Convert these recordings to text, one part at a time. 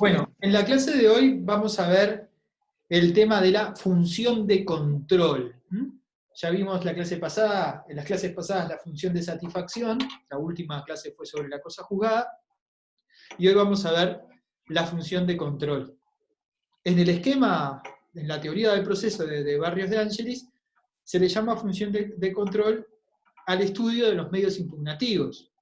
Bueno, en la clase de hoy vamos a ver el tema de la función de control. Ya vimos la clase pasada, en las clases pasadas la función de satisfacción, la última clase fue sobre la cosa juzgada, y hoy vamos a ver la función de control. En el esquema, en la teoría del proceso de Barrios de Angelis, se le llama función de control al estudio de los medios impugnativos.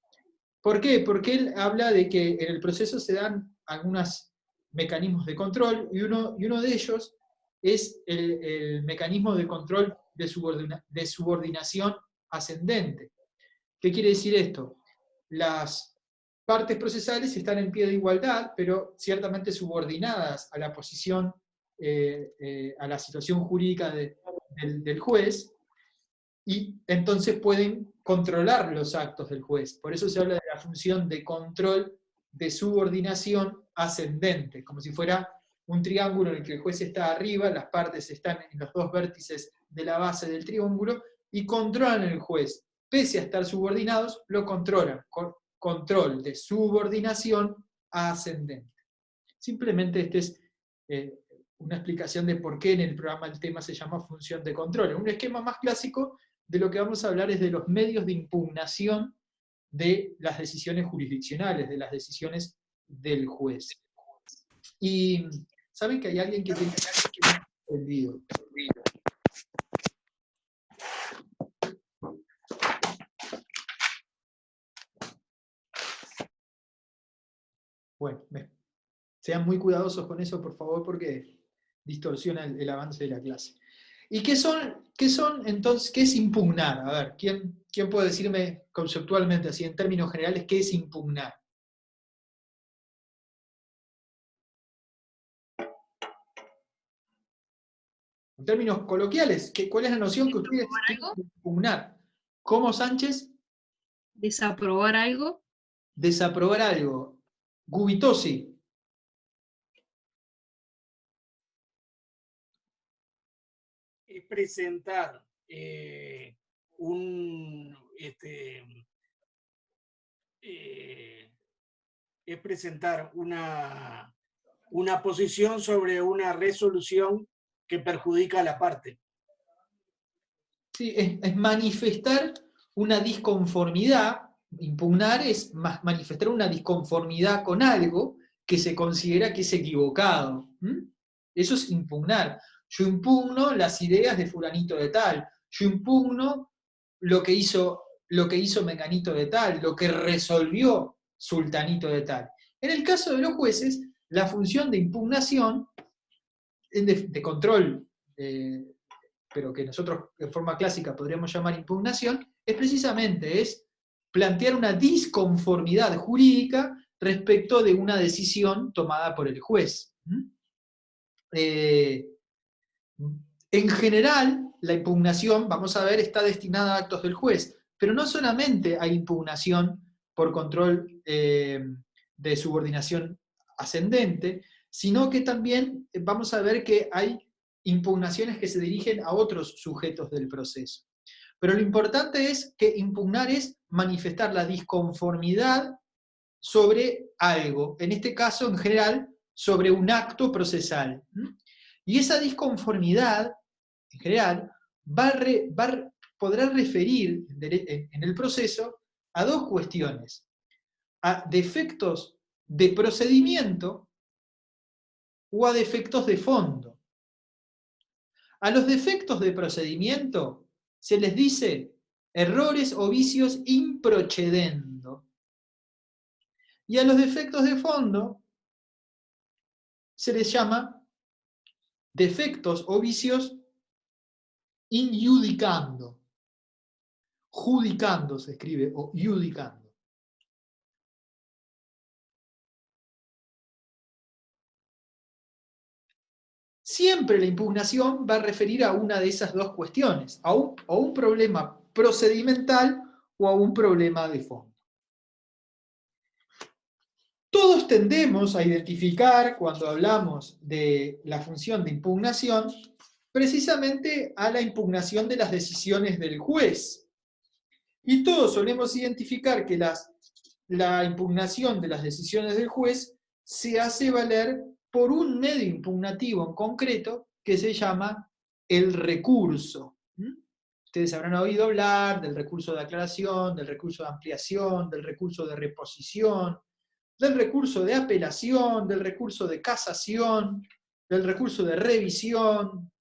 ¿Por qué? Porque él habla de que en el proceso se dan algunos mecanismos de control, y uno de ellos es el mecanismo de control de subordinación ascendente. ¿Qué quiere decir esto? Las partes procesales están en pie de igualdad, pero ciertamente subordinadas a la posición, a la situación jurídica del juez, y entonces pueden controlar los actos del juez. Por eso se habla de la función de control de subordinación ascendente, como si fuera un triángulo en el que el juez está arriba, las partes están en los dos vértices de la base del triángulo, y controlan al juez. Pese a estar subordinados, lo controlan. Control de subordinación ascendente. Simplemente esta es una explicación de por qué en el programa el tema se llama función de control. Un esquema más clásico de lo que vamos a hablar es de los medios de impugnación de las decisiones jurisdiccionales, de las decisiones del juez. Y ¿saben que hay alguien que tiene el video? Bueno, sean muy cuidadosos con eso, por favor, porque distorsiona el avance de la clase. ¿Y qué son entonces, qué es impugnar? A ver, ¿quién puede decirme conceptualmente, así en términos generales, qué es impugnar? En términos coloquiales, ¿cuál es la noción que ustedes tienen de impugnar? ¿Cómo, Sánchez? ¿Desaprobar algo? Desaprobar algo. Gubitosi. Es presentar es presentar una posición sobre una resolución que perjudica a la parte. Sí, es manifestar una disconformidad. Impugnar es manifestar una disconformidad con algo que se considera que es equivocado. Eso es impugnar. Yo impugno las ideas de fulanito de tal. Yo impugno lo que hizo menganito de tal, lo que resolvió sultanito de tal. En el caso de los jueces, la función de impugnación, de control, pero que nosotros en forma clásica podríamos llamar impugnación, es precisamente plantear una disconformidad jurídica respecto de una decisión tomada por el juez. En general, la impugnación, vamos a ver, está destinada a actos del juez, pero no solamente hay impugnación por control de subordinación ascendente, sino que también vamos a ver que hay impugnaciones que se dirigen a otros sujetos del proceso. Pero lo importante es que impugnar es manifestar la disconformidad sobre algo, en este caso, en general, sobre un acto procesal. Y esa disconformidad, en general, podrá referir en el proceso a dos cuestiones: a defectos de procedimiento o a defectos de fondo. A los defectos de procedimiento se les dice errores o vicios in procedendo. Y a los defectos de fondo se les llama defectos o vicios in judicando. Judicando se escribe, o judicando. Siempre la impugnación va a referir a una de esas dos cuestiones, a un problema procedimental o a un problema de fondo. Todos tendemos a identificar, cuando hablamos de la función de impugnación, precisamente a la impugnación de las decisiones del juez. Y todos solemos identificar que la impugnación de las decisiones del juez se hace valer por un medio impugnativo en concreto que se llama el recurso. Ustedes habrán oído hablar del recurso de aclaración, del recurso de ampliación, del recurso de reposición, del recurso de apelación, del recurso de casación, del recurso de revisión,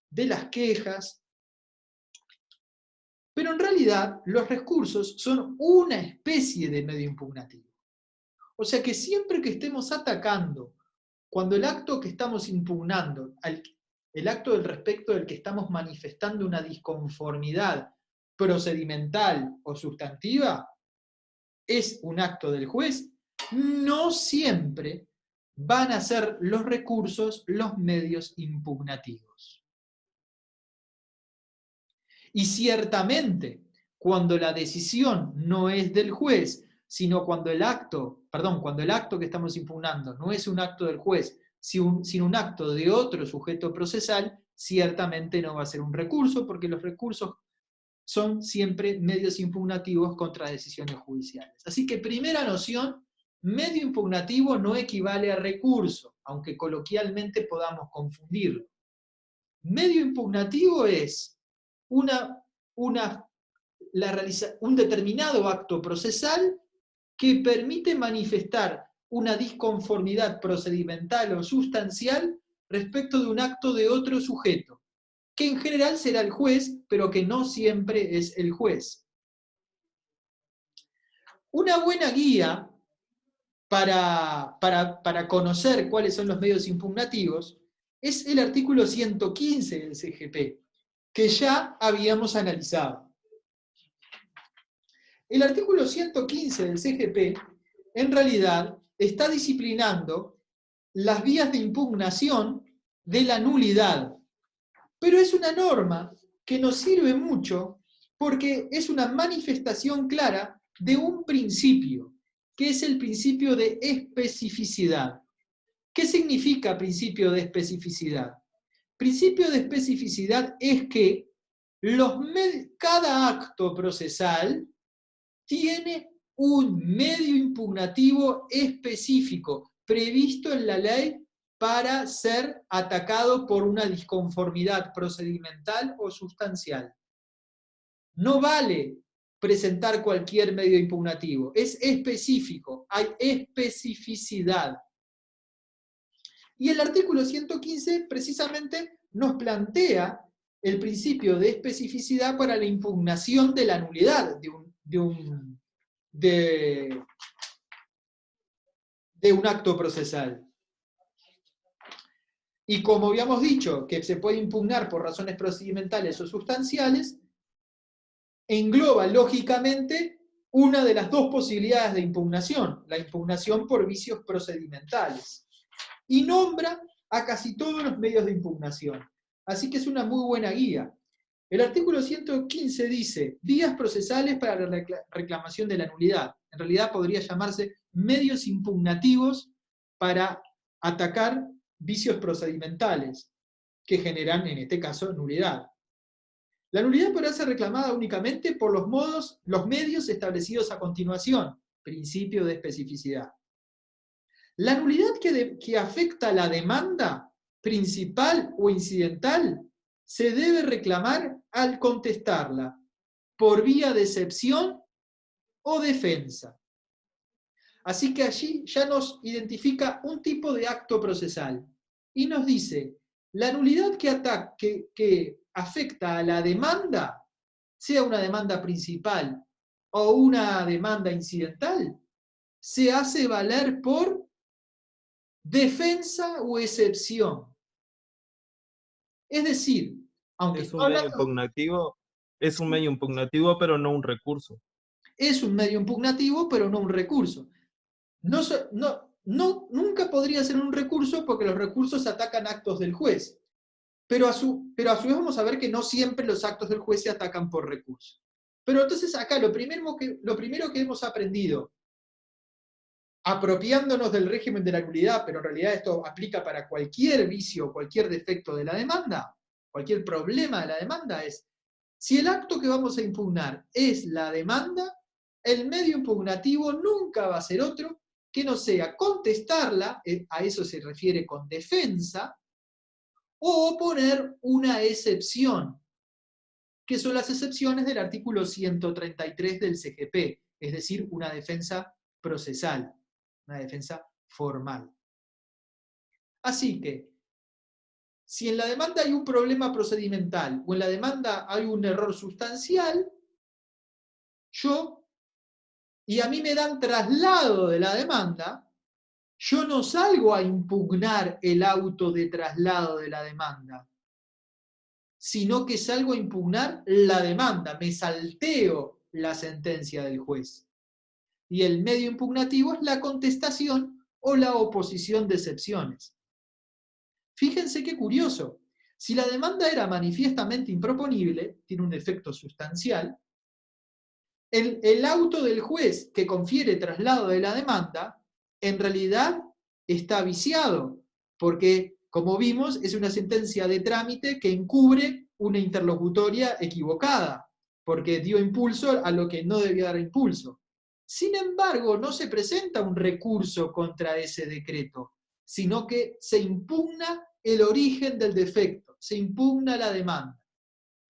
de las quejas. Pero en realidad los recursos son una especie de medio impugnativo. O sea que siempre que estemos atacando, cuando el acto que estamos impugnando, el acto del respecto del que estamos manifestando una disconformidad procedimental o sustantiva, es un acto del juez, no siempre van a ser los recursos los medios impugnativos. Y ciertamente, cuando la decisión no es del juez, sino cuando el acto que estamos impugnando no es un acto del juez, sino un acto de otro sujeto procesal, ciertamente no va a ser un recurso, porque los recursos son siempre medios impugnativos contra decisiones judiciales. Así que primera noción, medio impugnativo no equivale a recurso, aunque coloquialmente podamos confundirlo. Medio impugnativo es un determinado acto procesal que permite manifestar una disconformidad procedimental o sustancial respecto de un acto de otro sujeto, que en general será el juez, pero que no siempre es el juez. Una buena guía para conocer cuáles son los medios impugnativos es el artículo 115 del CGP, que ya habíamos analizado. El artículo 115 del CGP, en realidad, está disciplinando las vías de impugnación de la nulidad. Pero es una norma que nos sirve mucho porque es una manifestación clara de un principio, que es el principio de especificidad. ¿Qué significa principio de especificidad? Principio de especificidad es que cada acto procesal tiene un medio impugnativo específico, previsto en la ley para ser atacado por una disconformidad procedimental o sustancial. No vale presentar cualquier medio impugnativo, es específico, hay especificidad. Y el artículo 115 precisamente nos plantea el principio de especificidad para la impugnación de la nulidad de un acto procesal. Y como habíamos dicho, que se puede impugnar por razones procedimentales o sustanciales, engloba lógicamente una de las dos posibilidades de impugnación, la impugnación por vicios procedimentales. Y nombra a casi todos los medios de impugnación. Así que es una muy buena guía. El artículo 115 dice, vías procesales para la reclamación de la nulidad. En realidad podría llamarse medios impugnativos para atacar vicios procedimentales, que generan, en este caso, nulidad. La nulidad podrá ser reclamada únicamente por los medios establecidos a continuación, principio de especificidad. La nulidad que afecta a la demanda principal o incidental se debe reclamar al contestarla por vía de excepción o defensa. Así que allí ya nos identifica un tipo de acto procesal y nos dice, la nulidad que afecta a la demanda, sea una demanda principal o una demanda incidental, se hace valer por defensa o excepción. Es decir, aunque es un medio impugnativo, pero no un recurso. Es un medio impugnativo, pero no un recurso. Nunca podría ser un recurso porque los recursos atacan actos del juez. Pero a su vez vamos a ver que no siempre los actos del juez se atacan por recurso. Pero entonces acá lo primero que hemos aprendido, apropiándonos del régimen de la nulidad, pero en realidad esto aplica para cualquier vicio, cualquier defecto de la demanda, cualquier problema de la demanda, es, si el acto que vamos a impugnar es la demanda, el medio impugnativo nunca va a ser otro que no sea contestarla, a eso se refiere con defensa, o oponer una excepción, que son las excepciones del artículo 133 del CGP, es decir, una defensa procesal, una defensa formal. Así que, si en la demanda hay un problema procedimental o en la demanda hay un error sustancial, y a mí me dan traslado de la demanda, yo no salgo a impugnar el auto de traslado de la demanda, sino que salgo a impugnar la demanda, me salteo la sentencia del juez. Y el medio impugnativo es la contestación o la oposición de excepciones. Fíjense qué curioso. Si la demanda era manifiestamente improponible, tiene un defecto sustancial, el auto del juez que confiere traslado de la demanda, en realidad está viciado, porque, como vimos, es una sentencia de trámite que encubre una interlocutoria equivocada, porque dio impulso a lo que no debía dar impulso. Sin embargo, no se presenta un recurso contra ese decreto, sino que se impugna el origen del defecto, se impugna la demanda.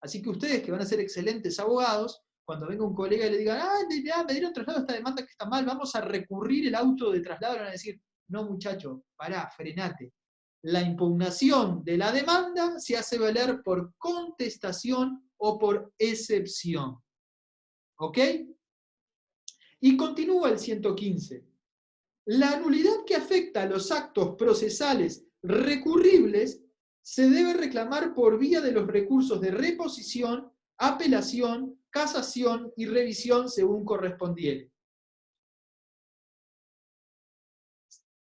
Así que ustedes, que van a ser excelentes abogados, cuando venga un colega y le diga, me dieron traslado a esta demanda que está mal, vamos a recurrir el auto de traslado, le van a decir, no muchacho, pará, frenate. La impugnación de la demanda se hace valer por contestación o por excepción. ¿Ok? Y continúa el 115. La nulidad que afecta a los actos procesales recurribles se debe reclamar por vía de los recursos de reposición, apelación, casación y revisión según correspondiere.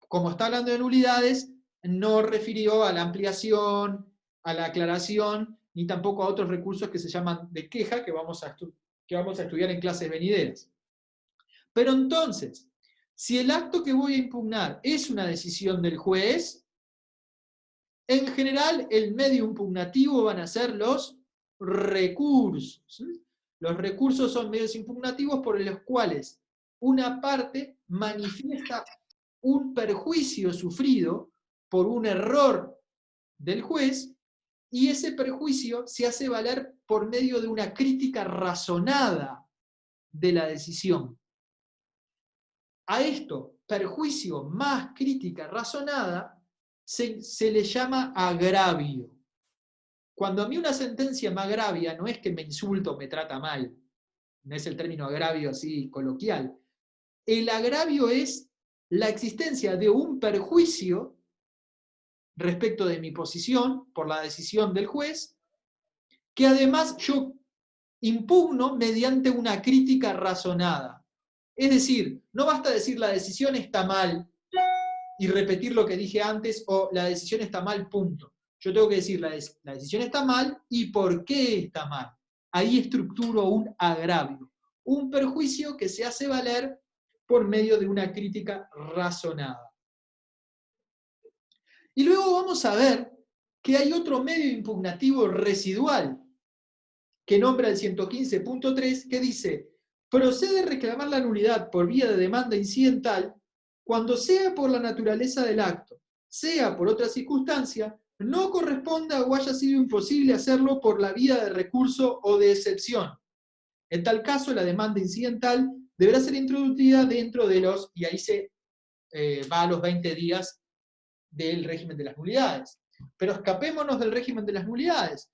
Como está hablando de nulidades, no refirió a la ampliación, a la aclaración, ni tampoco a otros recursos que se llaman de queja, que vamos a estudiar en clases venideras. Pero entonces, si el acto que voy a impugnar es una decisión del juez, en general el medio impugnativo van a ser los recursos. Los recursos son medios impugnativos por los cuales una parte manifiesta un perjuicio sufrido por un error del juez, y ese perjuicio se hace valer por medio de una crítica razonada de la decisión. A esto, perjuicio más crítica razonada, se le llama agravio. Cuando a mí una sentencia me agravia, no es que me insulta o me trata mal, no es el término agravio así coloquial. El agravio es la existencia de un perjuicio respecto de mi posición por la decisión del juez, que además yo impugno mediante una crítica razonada. Es decir, no basta decir la decisión está mal y repetir lo que dije antes, o la decisión está mal, punto. Yo tengo que decir la decisión está mal y por qué está mal. Ahí estructuro un agravio, un perjuicio que se hace valer por medio de una crítica razonada. Y luego vamos a ver que hay otro medio impugnativo residual, que nombra el 115.3, que dice: procede a reclamar la nulidad por vía de demanda incidental cuando sea por la naturaleza del acto, sea por otra circunstancia, no corresponda o haya sido imposible hacerlo por la vía de recurso o de excepción. En tal caso, la demanda incidental deberá ser introducida dentro de los, y ahí se va a los 20 días del régimen de las nulidades. Pero escapémonos del régimen de las nulidades.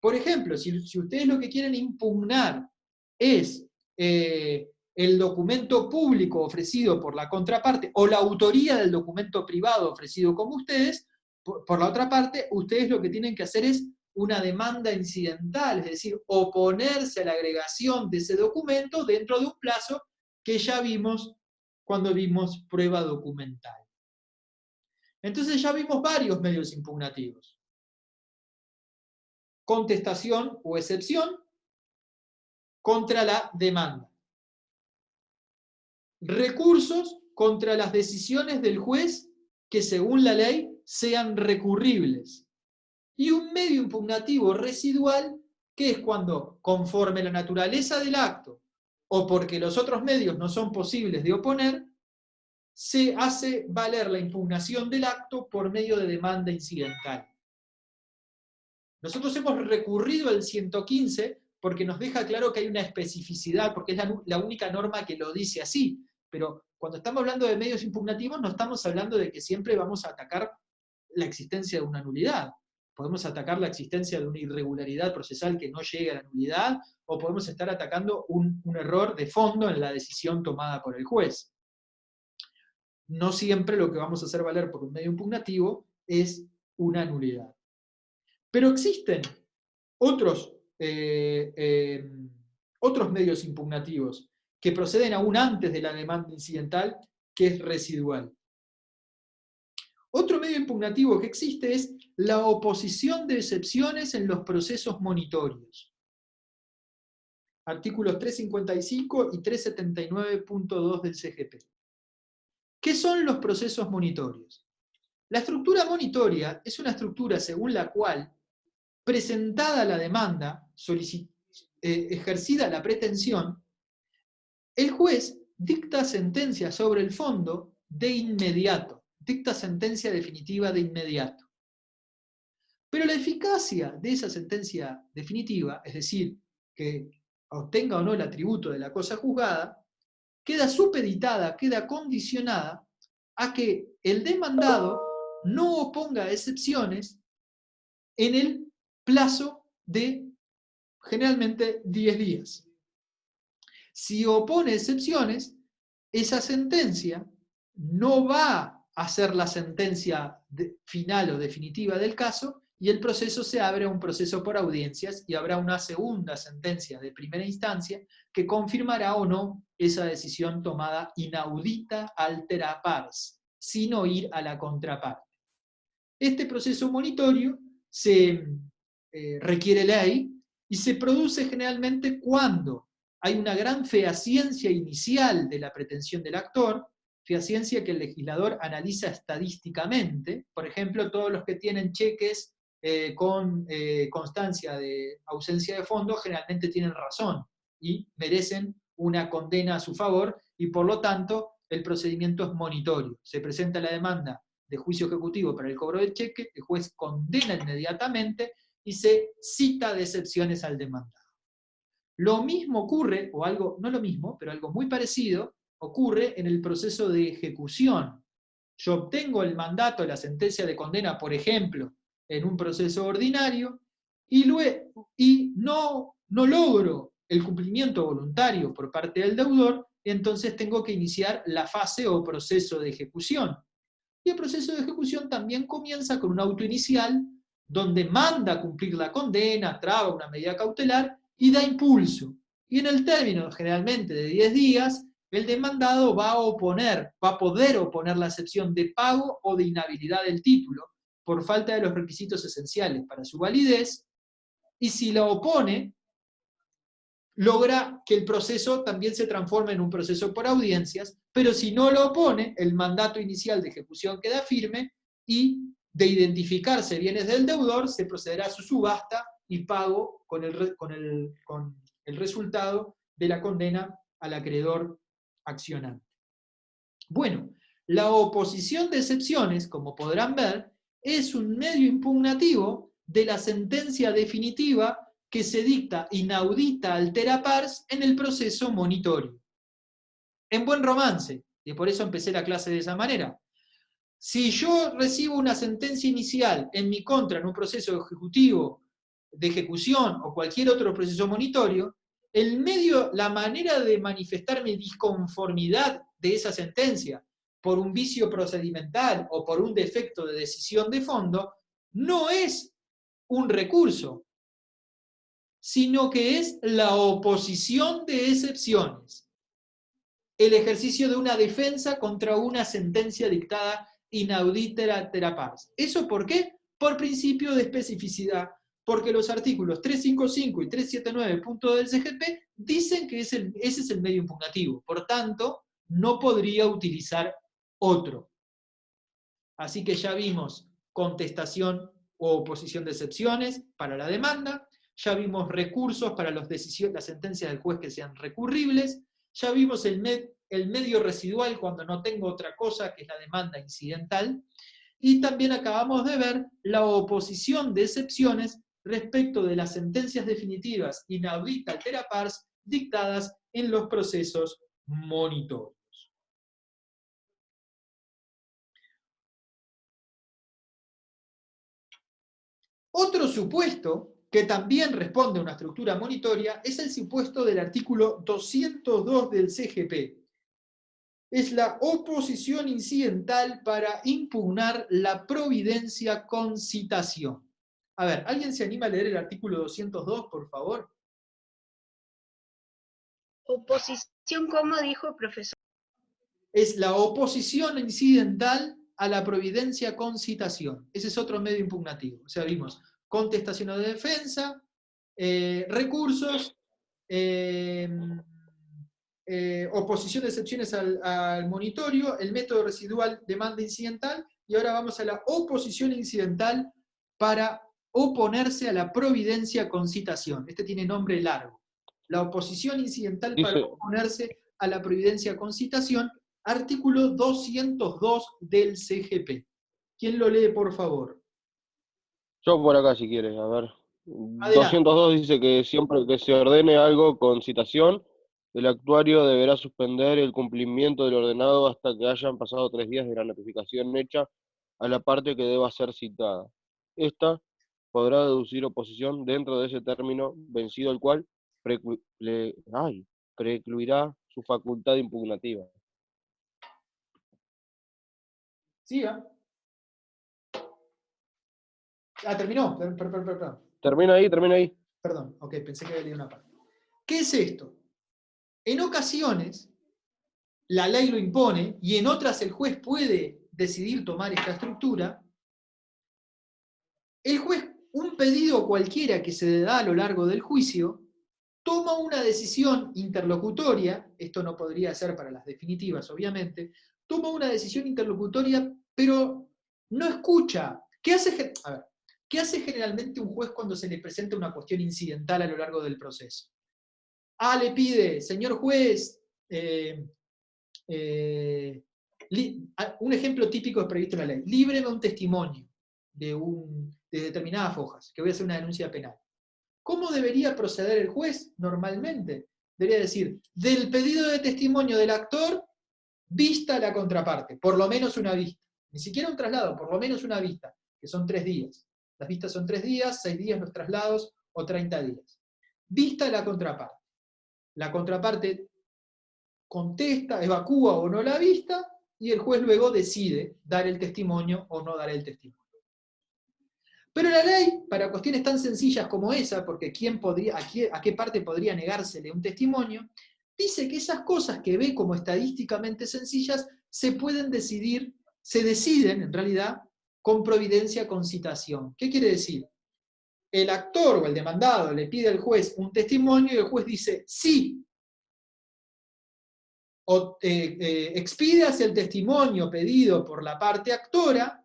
Por ejemplo, si ustedes lo que quieren impugnar es el documento público ofrecido por la contraparte o la autoría del documento privado ofrecido como ustedes, por la otra parte, ustedes lo que tienen que hacer es una demanda incidental, es decir, oponerse a la agregación de ese documento dentro de un plazo que ya vimos cuando vimos prueba documental. Entonces ya vimos varios medios impugnativos. Contestación o excepción contra la demanda. Recursos contra las decisiones del juez que según la ley sean recurribles. Y un medio impugnativo residual, que es cuando, conforme la naturaleza del acto, o porque los otros medios no son posibles de oponer, se hace valer la impugnación del acto por medio de demanda incidental. Nosotros hemos recurrido al 115 porque nos deja claro que hay una especificidad, porque es la única norma que lo dice así. Pero cuando estamos hablando de medios impugnativos, no estamos hablando de que siempre vamos a atacar la existencia de una nulidad. Podemos atacar la existencia de una irregularidad procesal que no llegue a la nulidad, o podemos estar atacando un error de fondo en la decisión tomada por el juez. No siempre lo que vamos a hacer valer por un medio impugnativo es una nulidad. Pero existen otros medios impugnativos que proceden aún antes de la demanda incidental, que es residual. Otro medio impugnativo que existe es la oposición de excepciones en los procesos monitorios. Artículos 355 y 379.2 del CGP. ¿Qué son los procesos monitorios? La estructura monitoria es una estructura según la cual, presentada la demanda, ejercida la pretensión, el juez dicta sentencia sobre el fondo de inmediato, dicta sentencia definitiva de inmediato. Pero la eficacia de esa sentencia definitiva, es decir, que obtenga o no el atributo de la cosa juzgada, queda supeditada, queda condicionada a que el demandado no oponga excepciones en el plazo de generalmente 10 días. Si opone excepciones, esa sentencia no va a ser la sentencia final o definitiva del caso, y el proceso se abre a un proceso por audiencias y habrá una segunda sentencia de primera instancia que confirmará o no esa decisión tomada inaudita altera pars, sin oír a la contraparte. Este proceso monitorio se requiere ley y se produce generalmente cuando hay una gran fehaciencia inicial de la pretensión del actor, fehaciencia que el legislador analiza estadísticamente. Por ejemplo, todos los que tienen cheques con constancia de ausencia de fondo generalmente tienen razón y merecen una condena a su favor, y por lo tanto el procedimiento es monitorio. Se presenta la demanda de juicio ejecutivo para el cobro del cheque, el juez condena inmediatamente y se cita de excepciones al demandado. Lo mismo ocurre, o algo, no lo mismo, pero algo muy parecido, ocurre en el proceso de ejecución. Yo obtengo el mandato, la sentencia de condena, por ejemplo, en un proceso ordinario, y no logro el cumplimiento voluntario por parte del deudor, entonces tengo que iniciar la fase o proceso de ejecución. Y el proceso de ejecución también comienza con un auto inicial, donde manda cumplir la condena, traba una medida cautelar y da impulso. Y en el término generalmente de 10 días, el demandado va a poder oponer la excepción de pago o de inhabilidad del título por falta de los requisitos esenciales para su validez, y si la opone, logra que el proceso también se transforme en un proceso por audiencias, pero si no lo opone, el mandato inicial de ejecución queda firme y de identificarse bienes del deudor, se procederá a su subasta y pago con el resultado de la condena al acreedor accionante. Bueno, la oposición de excepciones, como podrán ver, es un medio impugnativo de la sentencia definitiva que se dicta inaudita altera pars en el proceso monitorio. En buen romance, y por eso empecé la clase de esa manera. Si yo recibo una sentencia inicial en mi contra en un proceso ejecutivo de ejecución o cualquier otro proceso monitorio, la manera de manifestar mi disconformidad de esa sentencia por un vicio procedimental o por un defecto de decisión de fondo, no es un recurso, sino que es la oposición de excepciones, el ejercicio de una defensa contra una sentencia dictada inaudita altera pars. ¿Eso por qué? Por principio de especificidad, porque los artículos 355 y 379 punto del CGP dicen que ese es el medio impugnativo, por tanto, no podría utilizar otro. Así que ya vimos contestación o oposición de excepciones para la demanda, ya vimos recursos para las sentencias del juez que sean recurribles, ya vimos el medio residual cuando no tengo otra cosa, que es la demanda incidental, y también acabamos de ver la oposición de excepciones respecto de las sentencias definitivas inaudita altera pars dictadas en los procesos monitorios. Otro supuesto que también responde a una estructura monitoria es el supuesto del artículo 202 del CGP. Es la oposición incidental para impugnar la providencia con citación. A ver, ¿alguien se anima a leer el artículo 202, por favor? Oposición, ¿cómo dijo el profesor? Es la oposición incidental a la providencia con citación. Ese es otro medio impugnativo. O sea, vimos contestación o defensa, recursos, oposición de excepciones al monitorio, el método residual demanda incidental, y ahora vamos a la oposición incidental para oponerse a la providencia con citación. Este tiene nombre largo. La oposición incidental para oponerse a la providencia con citación, artículo 202 del CGP. ¿Quién lo lee, por favor? Yo por acá, si quieres, a ver. Adelante. 202 dice que siempre que se ordene algo con citación, el actuario deberá suspender el cumplimiento del ordenado hasta que hayan pasado 3 días de la notificación hecha a la parte que deba ser citada. Esta podrá deducir oposición dentro de ese término, vencido el cual precluirá su facultad impugnativa. Siga. Terminó. Perdón. Termina ahí. Perdón, ok, pensé que había leído una parte. ¿Qué es esto? En ocasiones, la ley lo impone, y en otras el juez puede decidir tomar esta estructura. El juez, un pedido cualquiera que se da a lo largo del juicio, toma una decisión interlocutoria, esto no podría ser para las definitivas, obviamente, toma una decisión interlocutoria, pero no escucha. ¿Qué hace generalmente un juez cuando se le presenta una cuestión incidental a lo largo del proceso? Le pide, señor juez, un ejemplo típico es previsto en la ley, líbreme un testimonio de determinadas hojas, que voy a hacer una denuncia penal. ¿Cómo debería proceder el juez normalmente? Debería decir, del pedido de testimonio del actor, vista la contraparte, por lo menos una vista. Ni siquiera un traslado, por lo menos una vista, que son 3 días. Las vistas son 3 días, 6 días los traslados, o 30 días. Vista la contraparte. La contraparte contesta, evacúa o no la vista, y el juez luego decide dar el testimonio o no dar el testimonio. Pero la ley, para cuestiones tan sencillas como esa, porque ¿a qué parte podría negársele un testimonio? Dice que esas cosas que ve como estadísticamente sencillas se deciden en realidad con providencia con citación. ¿Qué quiere decir? El actor o el demandado le pide al juez un testimonio y el juez dice sí, o expídase el testimonio pedido por la parte actora,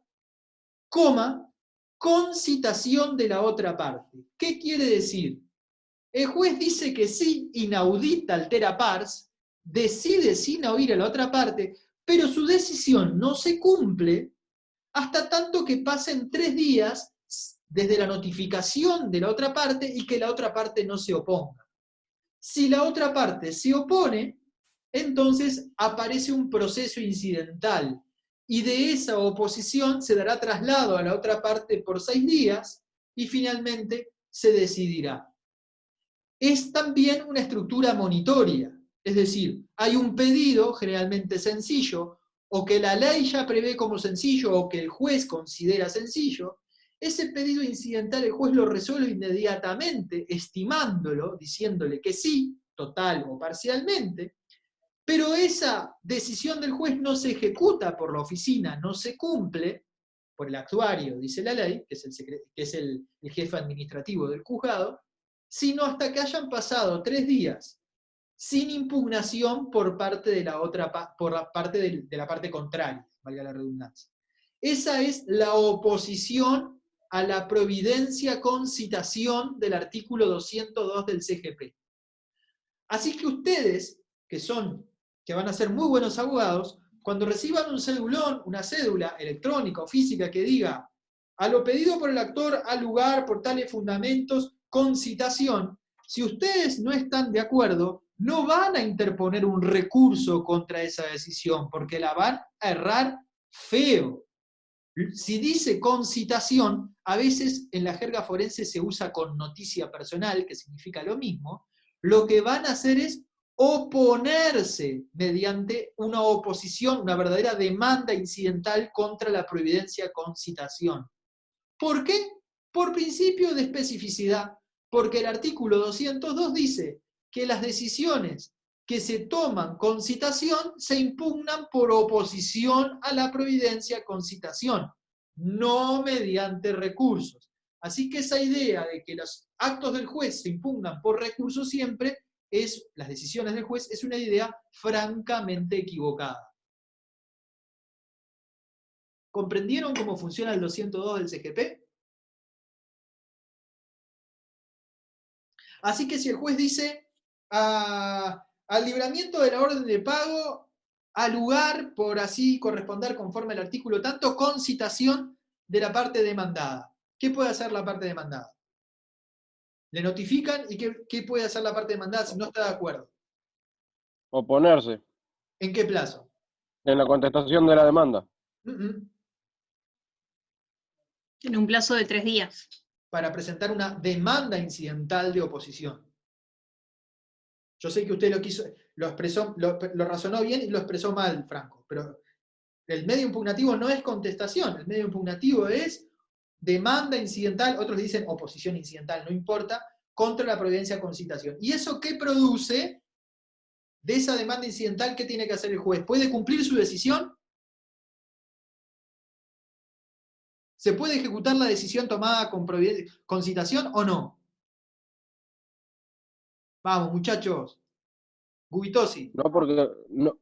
con citación de la otra parte. ¿Qué quiere decir? El juez dice que sí, inaudita altera pars, decide sin oír a la otra parte, pero su decisión no se cumple hasta tanto que pasen 3 días desde la notificación de la otra parte y que la otra parte no se oponga. Si la otra parte se opone, entonces aparece un proceso incidental, y de esa oposición se dará traslado a la otra parte por 6 días, y finalmente se decidirá. Es también una estructura monitoria, es decir, hay un pedido generalmente sencillo, o que la ley ya prevé como sencillo, o que el juez considera sencillo. Ese pedido incidental el juez lo resuelve inmediatamente, estimándolo, diciéndole que sí, total o parcialmente, pero esa decisión del juez no se ejecuta por la oficina, no se cumple por el actuario, dice la ley, que es el jefe administrativo del juzgado, sino hasta que hayan pasado 3 días sin impugnación por parte de la parte contraria, valga la redundancia. Esa es la oposición a la providencia con citación del artículo 202 del CGP. Así que ustedes, que son que van a ser muy buenos abogados, cuando reciban un cedulón, una cédula electrónica o física que diga a lo pedido por el actor, al lugar, por tales fundamentos, con citación, si ustedes no están de acuerdo, no van a interponer un recurso contra esa decisión, porque la van a errar feo. Si dice con citación, a veces en la jerga forense se usa con noticia personal, que significa lo mismo, lo que van a hacer es oponerse mediante una oposición, una verdadera demanda incidental contra la providencia con citación. ¿Por qué? Por principio de especificidad, porque el artículo 202 dice que las decisiones que se toman con citación se impugnan por oposición a la providencia con citación, no mediante recursos. Así que esa idea de que los actos del juez se impugnan por recurso siempre, las decisiones del juez, es una idea francamente equivocada. ¿Comprendieron cómo funciona el 202 del CGP? Así que si el juez dice al libramiento de la orden de pago, al lugar, por así corresponder conforme al artículo tanto, con citación de la parte demandada. ¿Qué puede hacer la parte demandada? Le notifican y ¿qué puede hacer la parte demandada si no está de acuerdo? Oponerse ¿En qué plazo? en la contestación de la demanda. En un plazo de 3 días. Para presentar una demanda incidental de oposición. Yo sé que usted lo expresó, lo razonó bien y lo expresó mal, Franco, pero el medio impugnativo no es contestación, el medio impugnativo es demanda incidental, otros dicen oposición incidental, no importa, contra la providencia con citación. ¿Y eso qué produce? De esa demanda incidental, ¿qué tiene que hacer el juez? ¿Puede cumplir su decisión? ¿Se puede ejecutar la decisión tomada con citación o no? Vamos, muchachos. Gubitosi. No, porque no,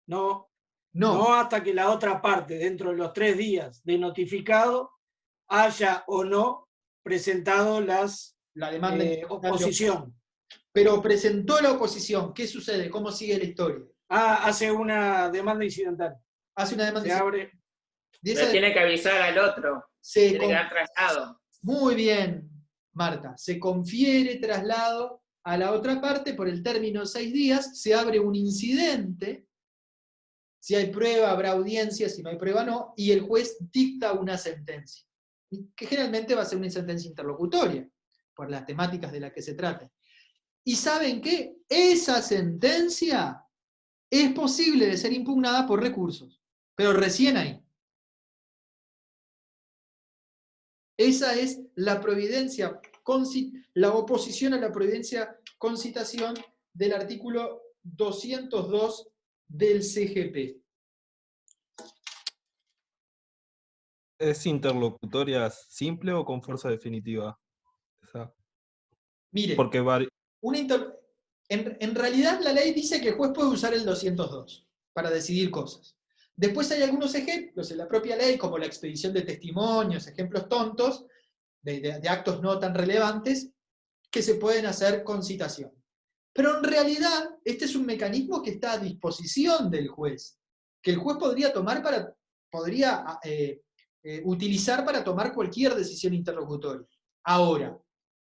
No, No. no hasta que la otra parte, dentro de los 3 días de notificado, haya o no presentado La demanda oposición. Pero presentó la oposición. ¿Qué sucede? ¿Cómo sigue la historia? Hace una demanda incidental. Hace una demanda Se abre. Pero tiene que avisar al otro. Tiene que dar traslado. Muy bien, Marta. Se confiere traslado a la otra parte por el término 6 días. Se abre un incidente. Si hay prueba, habrá audiencia. Si no hay prueba, no. Y el juez dicta una sentencia. Que generalmente va a ser una sentencia interlocutoria, por las temáticas de las que se trate. ¿Y saben qué? Esa sentencia es posible de ser impugnada por recursos, pero recién ahí. Esa es la providencia, la oposición a la providencia con citación del artículo 202 del CGP. ¿Es interlocutoria simple o con fuerza definitiva? Mire, Porque en realidad la ley dice que el juez puede usar el 202 para decidir cosas. Después hay algunos ejemplos en la propia ley, como la expedición de testimonios, ejemplos tontos, de actos no tan relevantes, que se pueden hacer con citación. Pero en realidad, este es un mecanismo que está a disposición del juez, que el juez podría utilizar para tomar cualquier decisión interlocutoria. Ahora,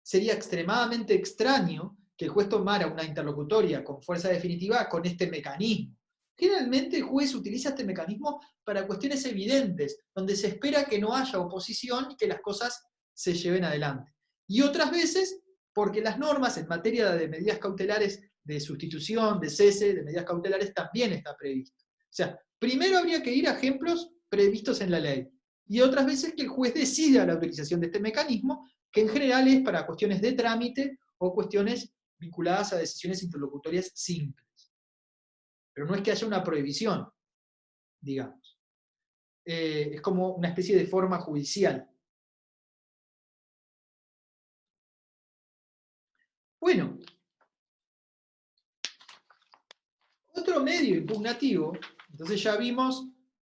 sería extremadamente extraño que el juez tomara una interlocutoria con fuerza definitiva con este mecanismo. Generalmente el juez utiliza este mecanismo para cuestiones evidentes, donde se espera que no haya oposición y que las cosas se lleven adelante. Y otras veces, porque las normas en materia de medidas cautelares de sustitución, de cese, de medidas cautelares, también está previsto. O sea, primero habría que ir a ejemplos previstos en la ley. Y otras veces que el juez decida la utilización de este mecanismo, que en general es para cuestiones de trámite o cuestiones vinculadas a decisiones interlocutorias simples. Pero no es que haya una prohibición, digamos. Es como una especie de forma judicial. Bueno, otro medio impugnativo, entonces ya vimos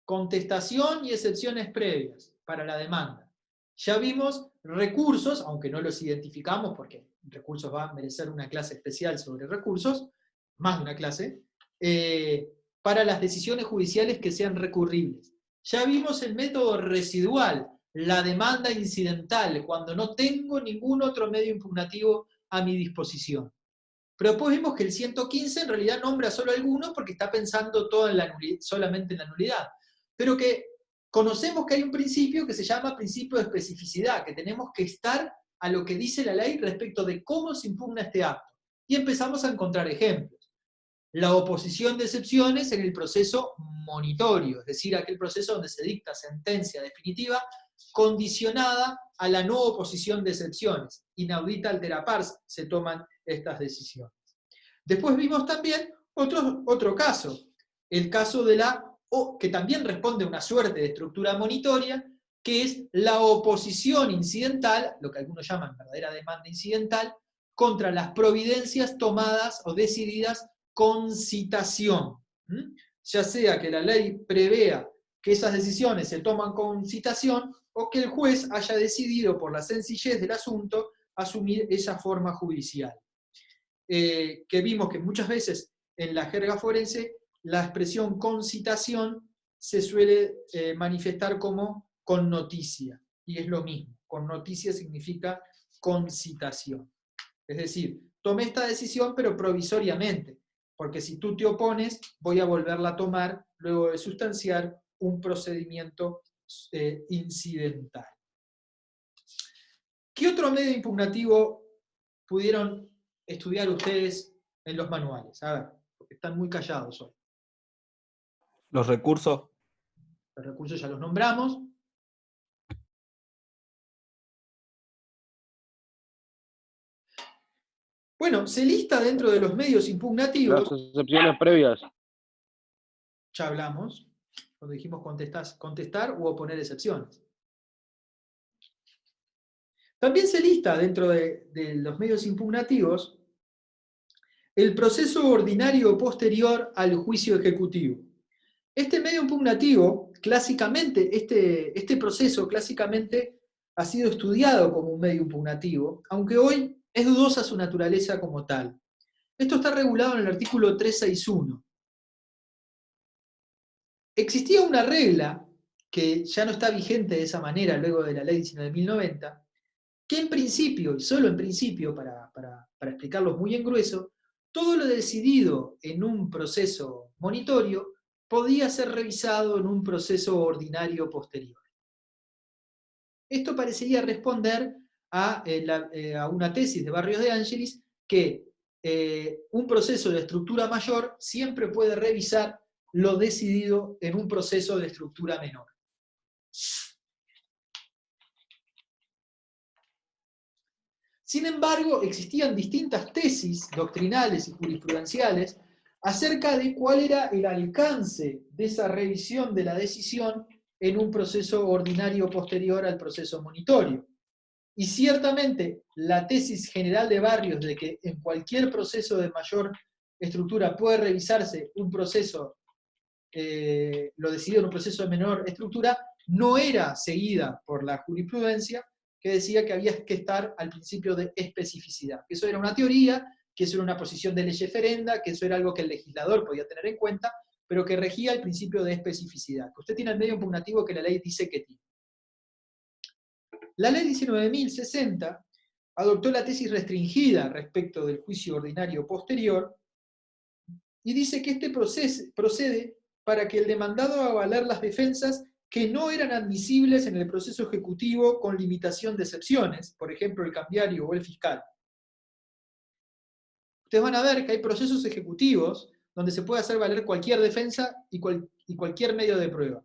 contestación y excepciones previas para la demanda. Ya vimos recursos, aunque no los identificamos porque recursos va a merecer una clase especial sobre recursos, más de una clase, para las decisiones judiciales que sean recurribles. Ya vimos el método residual, la demanda incidental, cuando no tengo ningún otro medio impugnativo a mi disposición. Pero después vimos que el 115 en realidad nombra solo algunos porque está pensando todo en solamente en la nulidad. Pero que conocemos que hay un principio que se llama principio de especificidad, que tenemos que estar a lo que dice la ley respecto de cómo se impugna este acto. Y empezamos a encontrar ejemplos. La oposición de excepciones en el proceso monitorio, es decir, aquel proceso donde se dicta sentencia definitiva condicionada a la no oposición de excepciones. Inaudita altera pars se toman estas decisiones. Después vimos también otro caso, el caso de que también responde a una suerte de estructura monitoria, que es la oposición incidental, lo que algunos llaman verdadera demanda incidental, contra las providencias tomadas o decididas con citación. Ya sea que la ley prevea que esas decisiones se toman con citación, o que el juez haya decidido, por la sencillez del asunto, asumir esa forma judicial. Que vimos que muchas veces en la jerga forense la expresión con citación se suele manifestar como con noticia, y es lo mismo, con noticia significa con citación. Es decir, tomé esta decisión pero provisoriamente, porque si tú te opones, voy a volverla a tomar luego de sustanciar un procedimiento incidental. ¿Qué otro medio impugnativo pudieron estudiar ustedes en los manuales? A ver, porque están muy callados hoy. Los recursos. Los recursos ya los nombramos. Bueno, se lista dentro de los medios impugnativos. Las excepciones previas. Ya hablamos, cuando dijimos contestar u oponer excepciones. También se lista dentro de los medios impugnativos el proceso ordinario posterior al juicio ejecutivo. Este medio impugnativo, clásicamente, este proceso clásicamente ha sido estudiado como un medio impugnativo, aunque hoy es dudosa su naturaleza como tal. Esto está regulado en el artículo 361. Existía una regla que ya no está vigente de esa manera luego de la ley 19.090, que en principio, y solo en principio, para explicarlo muy en grueso, todo lo decidido en un proceso monitorio podía ser revisado en un proceso ordinario posterior. Esto parecería responder a una tesis de Barrios de Angelis que un proceso de estructura mayor siempre puede revisar lo decidido en un proceso de estructura menor. Sin embargo, existían distintas tesis doctrinales y jurisprudenciales acerca de cuál era el alcance de esa revisión de la decisión en un proceso ordinario posterior al proceso monitorio. Y ciertamente la tesis general de Barrios de que en cualquier proceso de mayor estructura puede revisarse un proceso, lo decidido en un proceso de menor estructura, no era seguida por la jurisprudencia, que decía que había que estar al principio de especificidad. Que eso era una teoría, que eso era una posición de ley ferenda, que eso era algo que el legislador podía tener en cuenta, pero que regía el principio de especificidad. Que usted tiene el medio impugnativo que la ley dice que tiene. La ley 19.060 adoptó la tesis restringida respecto del juicio ordinario posterior y dice que este procede para que el demandado haga valer las defensas que no eran admisibles en el proceso ejecutivo con limitación de excepciones, por ejemplo el cambiario o el fiscal. Ustedes van a ver que hay procesos ejecutivos donde se puede hacer valer cualquier defensa y cualquier medio de prueba.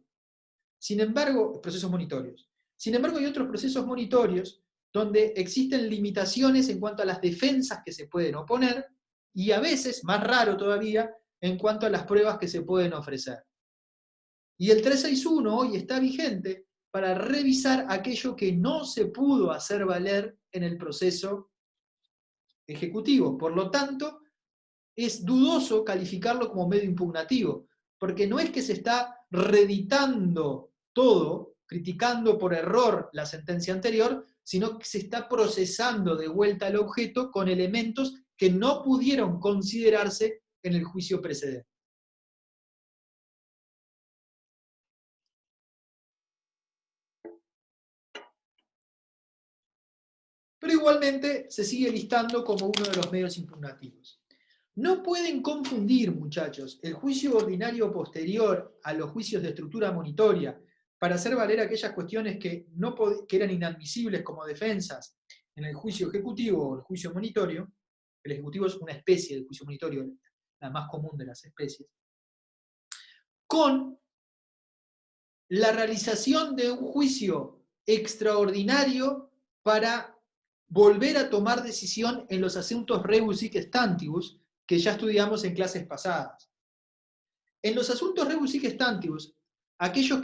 Sin embargo, procesos monitorios. Sin embargo, hay otros procesos monitorios donde existen limitaciones en cuanto a las defensas que se pueden oponer y a veces, más raro todavía, en cuanto a las pruebas que se pueden ofrecer. Y el 361 hoy está vigente para revisar aquello que no se pudo hacer valer en el proceso ejecutivo. Por lo tanto, es dudoso calificarlo como medio impugnativo, porque no es que se está reeditando todo, criticando por error la sentencia anterior, sino que se está procesando de vuelta al objeto con elementos que no pudieron considerarse en el juicio precedente. pero igualmente se sigue listando como uno de los medios impugnativos. No pueden confundir, muchachos, el juicio ordinario posterior a los juicios de estructura monitoria para hacer valer aquellas cuestiones que eran inadmisibles como defensas en el juicio ejecutivo o el juicio monitorio. El ejecutivo es una especie de juicio monitorio, la más común de las especies, con la realización de un juicio extraordinario para volver a tomar decisión en los asuntos rebus sic stantibus que ya estudiamos en clases pasadas. En los asuntos rebus sic stantibus, aquellos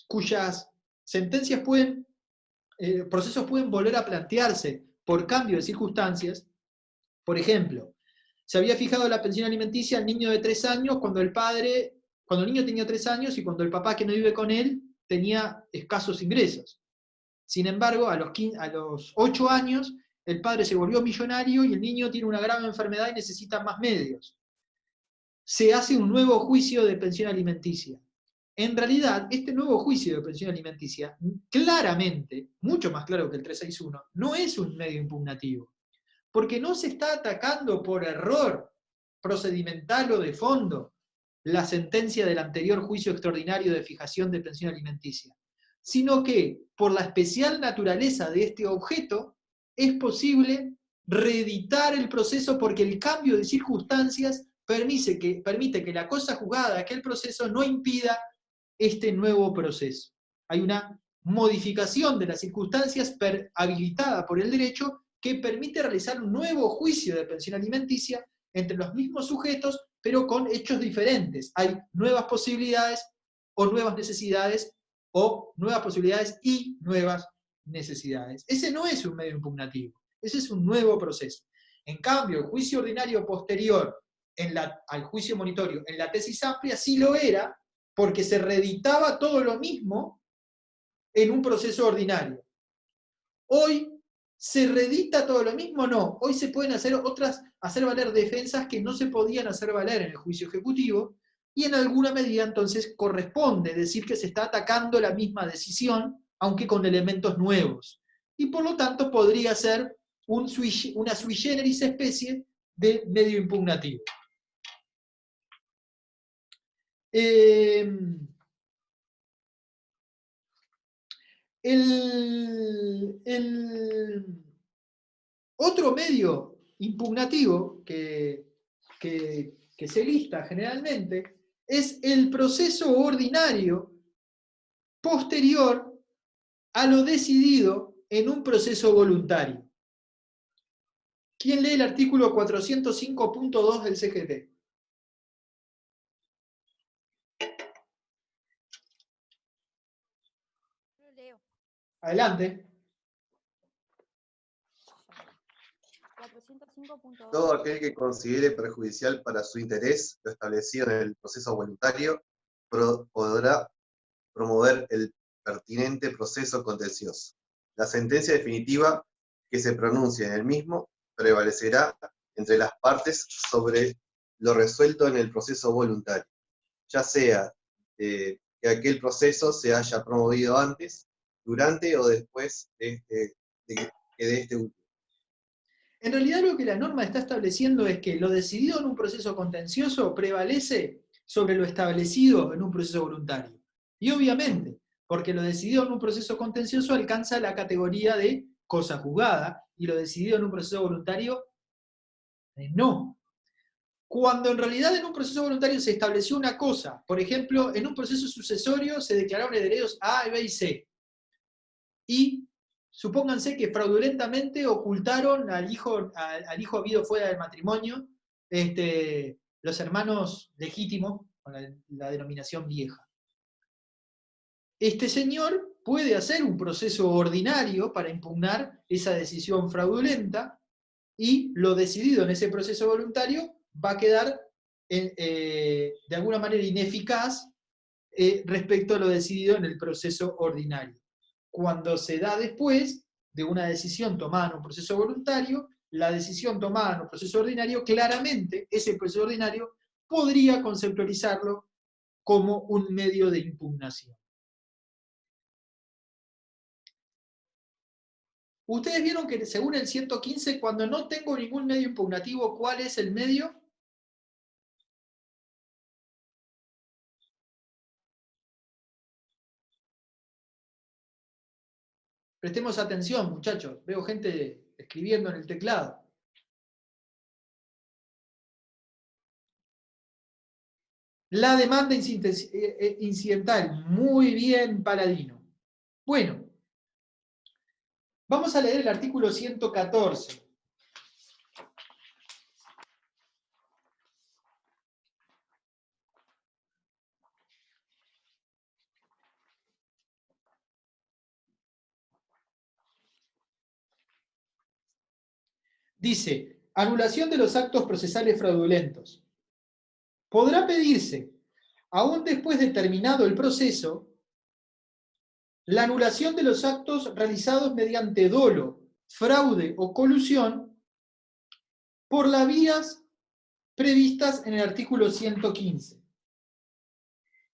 cuyas sentencias procesos pueden volver a plantearse por cambio de circunstancias. Por ejemplo, se había fijado la pensión alimenticia al niño de 3 años cuando el niño tenía 3 años y cuando el papá que no vive con él tenía escasos ingresos. Sin embargo, a los 8 años, el padre se volvió millonario y el niño tiene una grave enfermedad y necesita más medios. Se hace un nuevo juicio de pensión alimenticia. En realidad, este nuevo juicio de pensión alimenticia, claramente, mucho más claro que el 361, no es un medio impugnativo, porque no se está atacando por error procedimental o de fondo la sentencia del anterior juicio extraordinario de fijación de pensión alimenticia, sino que, por la especial naturaleza de este objeto, es posible reeditar el proceso porque el cambio de circunstancias permite que la cosa juzgada de aquel proceso no impida este nuevo proceso. Hay una modificación de las circunstancias habilitada por el derecho que permite realizar un nuevo juicio de pensión alimenticia entre los mismos sujetos, pero con hechos diferentes. Hay nuevas posibilidades o nuevas necesidades, o nuevas posibilidades y nuevas necesidades. Ese no es un medio impugnativo, ese es un nuevo proceso. En cambio, el juicio ordinario posterior al juicio monitorio en la tesis amplia sí lo era, porque se reeditaba todo lo mismo en un proceso ordinario. Hoy, ¿se reedita todo lo mismo? No. Hoy se pueden hacer valer defensas que no se podían hacer valer en el juicio ejecutivo, y en alguna medida entonces corresponde decir que se está atacando la misma decisión, aunque con elementos nuevos. Y por lo tanto podría ser una sui generis especie de medio impugnativo. El otro medio impugnativo que se lista generalmente es el proceso ordinario posterior a lo decidido en un proceso voluntario. ¿Quién lee el artículo 405.2 del CGT? Adelante. 405.2. Todo aquel que considere perjudicial para su interés lo establecido en el proceso voluntario podrá promover el pertinente proceso contencioso. La sentencia definitiva que se pronuncie en el mismo prevalecerá entre las partes sobre lo resuelto en el proceso voluntario, ya sea que aquel proceso se haya promovido antes, durante o después de este último. En realidad lo que la norma está estableciendo es que lo decidido en un proceso contencioso prevalece sobre lo establecido en un proceso voluntario. Y obviamente, porque lo decidido en un proceso contencioso alcanza la categoría de cosa juzgada, y lo decidido en un proceso voluntario no. Cuando en realidad en un proceso voluntario se estableció una cosa, por ejemplo, en un proceso sucesorio se declararon herederos A, B y C, y supónganse que fraudulentamente ocultaron al hijo habido fuera del matrimonio, los hermanos legítimos, con la denominación vieja. Este señor puede hacer un proceso ordinario para impugnar esa decisión fraudulenta, y lo decidido en ese proceso voluntario va a quedar de alguna manera ineficaz respecto a lo decidido en el proceso ordinario. Cuando se da después de una decisión tomada en un proceso voluntario, la decisión tomada en un proceso ordinario, claramente ese proceso ordinario podría conceptualizarlo como un medio de impugnación. Ustedes vieron que según el 115, cuando no tengo ningún medio impugnativo, ¿cuál es el medio? Prestemos atención, muchachos. Veo gente escribiendo en el teclado. La demanda incidental. Muy bien, Paladino. Bueno, vamos a leer el artículo 114. Dice, anulación de los actos procesales fraudulentos. Podrá pedirse, aún después de terminado el proceso, la anulación de los actos realizados mediante dolo, fraude o colusión por las vías previstas en el artículo 115.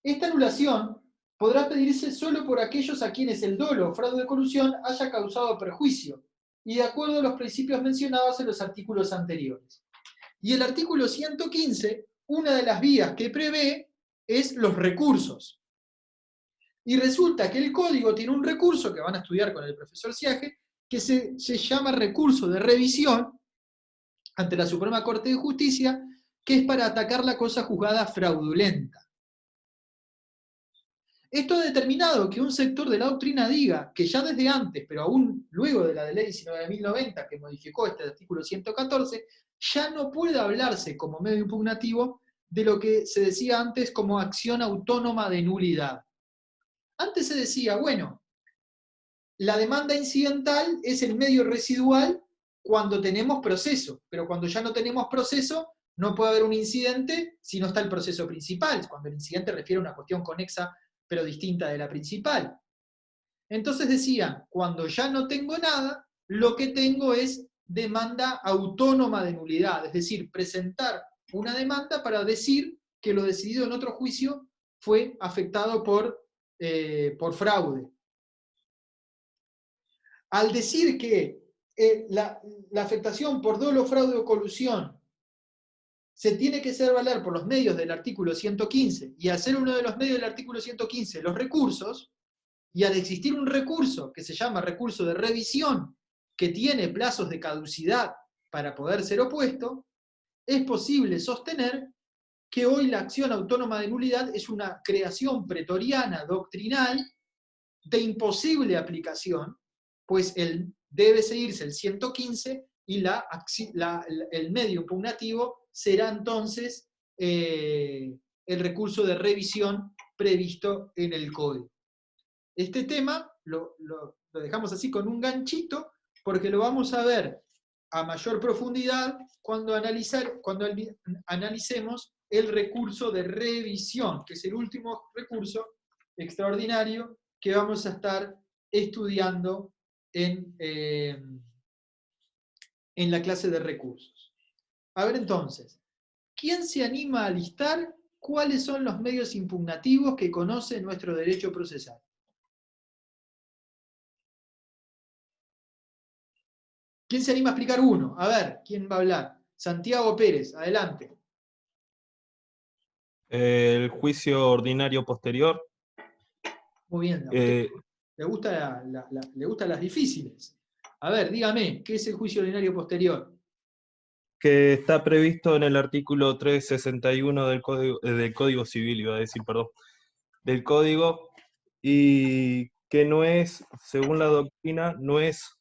Esta anulación podrá pedirse solo por aquellos a quienes el dolo, fraude o colusión haya causado perjuicio, y de acuerdo a los principios mencionados en los artículos anteriores. Y el artículo 115, una de las vías que prevé es los recursos. Y resulta que el código tiene un recurso que van a estudiar con el profesor Siage, que se llama recurso de revisión ante la Suprema Corte de Justicia, que es para atacar la cosa juzgada fraudulenta. Esto ha determinado que un sector de la doctrina diga que ya desde antes, pero aún luego de la ley 19.090 que modificó este artículo 114, ya no puede hablarse como medio impugnativo de lo que se decía antes como acción autónoma de nulidad. Antes se decía, bueno, la demanda incidental es el medio residual cuando tenemos proceso, pero cuando ya no tenemos proceso, no puede haber un incidente si no está el proceso principal, cuando el incidente refiere a una cuestión conexa pero distinta de la principal. Entonces decían, cuando ya no tengo nada, lo que tengo es demanda autónoma de nulidad, es decir, presentar una demanda para decir que lo decidido en otro juicio fue afectado por fraude. Al decir que la afectación por dolo, fraude o colusión se tiene que hacer valer por los medios del artículo 115, y hacer uno de los medios del artículo 115 los recursos, y al existir un recurso que se llama recurso de revisión, que tiene plazos de caducidad para poder ser opuesto, es posible sostener que hoy la acción autónoma de nulidad es una creación pretoriana, doctrinal, de imposible aplicación, pues debe seguirse el 115 y el medio impugnativo será entonces el recurso de revisión previsto en el código. Este tema lo dejamos así con un ganchito, porque lo vamos a ver a mayor profundidad cuando analicemos el recurso de revisión, que es el último recurso extraordinario que vamos a estar estudiando en la clase de recursos. A ver entonces, ¿quién se anima a listar cuáles son los medios impugnativos que conoce nuestro derecho procesal? ¿Quién se anima a explicar uno? A ver, ¿quién va a hablar? Santiago Pérez, adelante. El juicio ordinario posterior. Muy bien, le gustan las difíciles. A ver, dígame, ¿qué es el juicio ordinario posterior? Que está previsto en el artículo 361 del Código Civil, del Código, y que no es, según la doctrina, no es,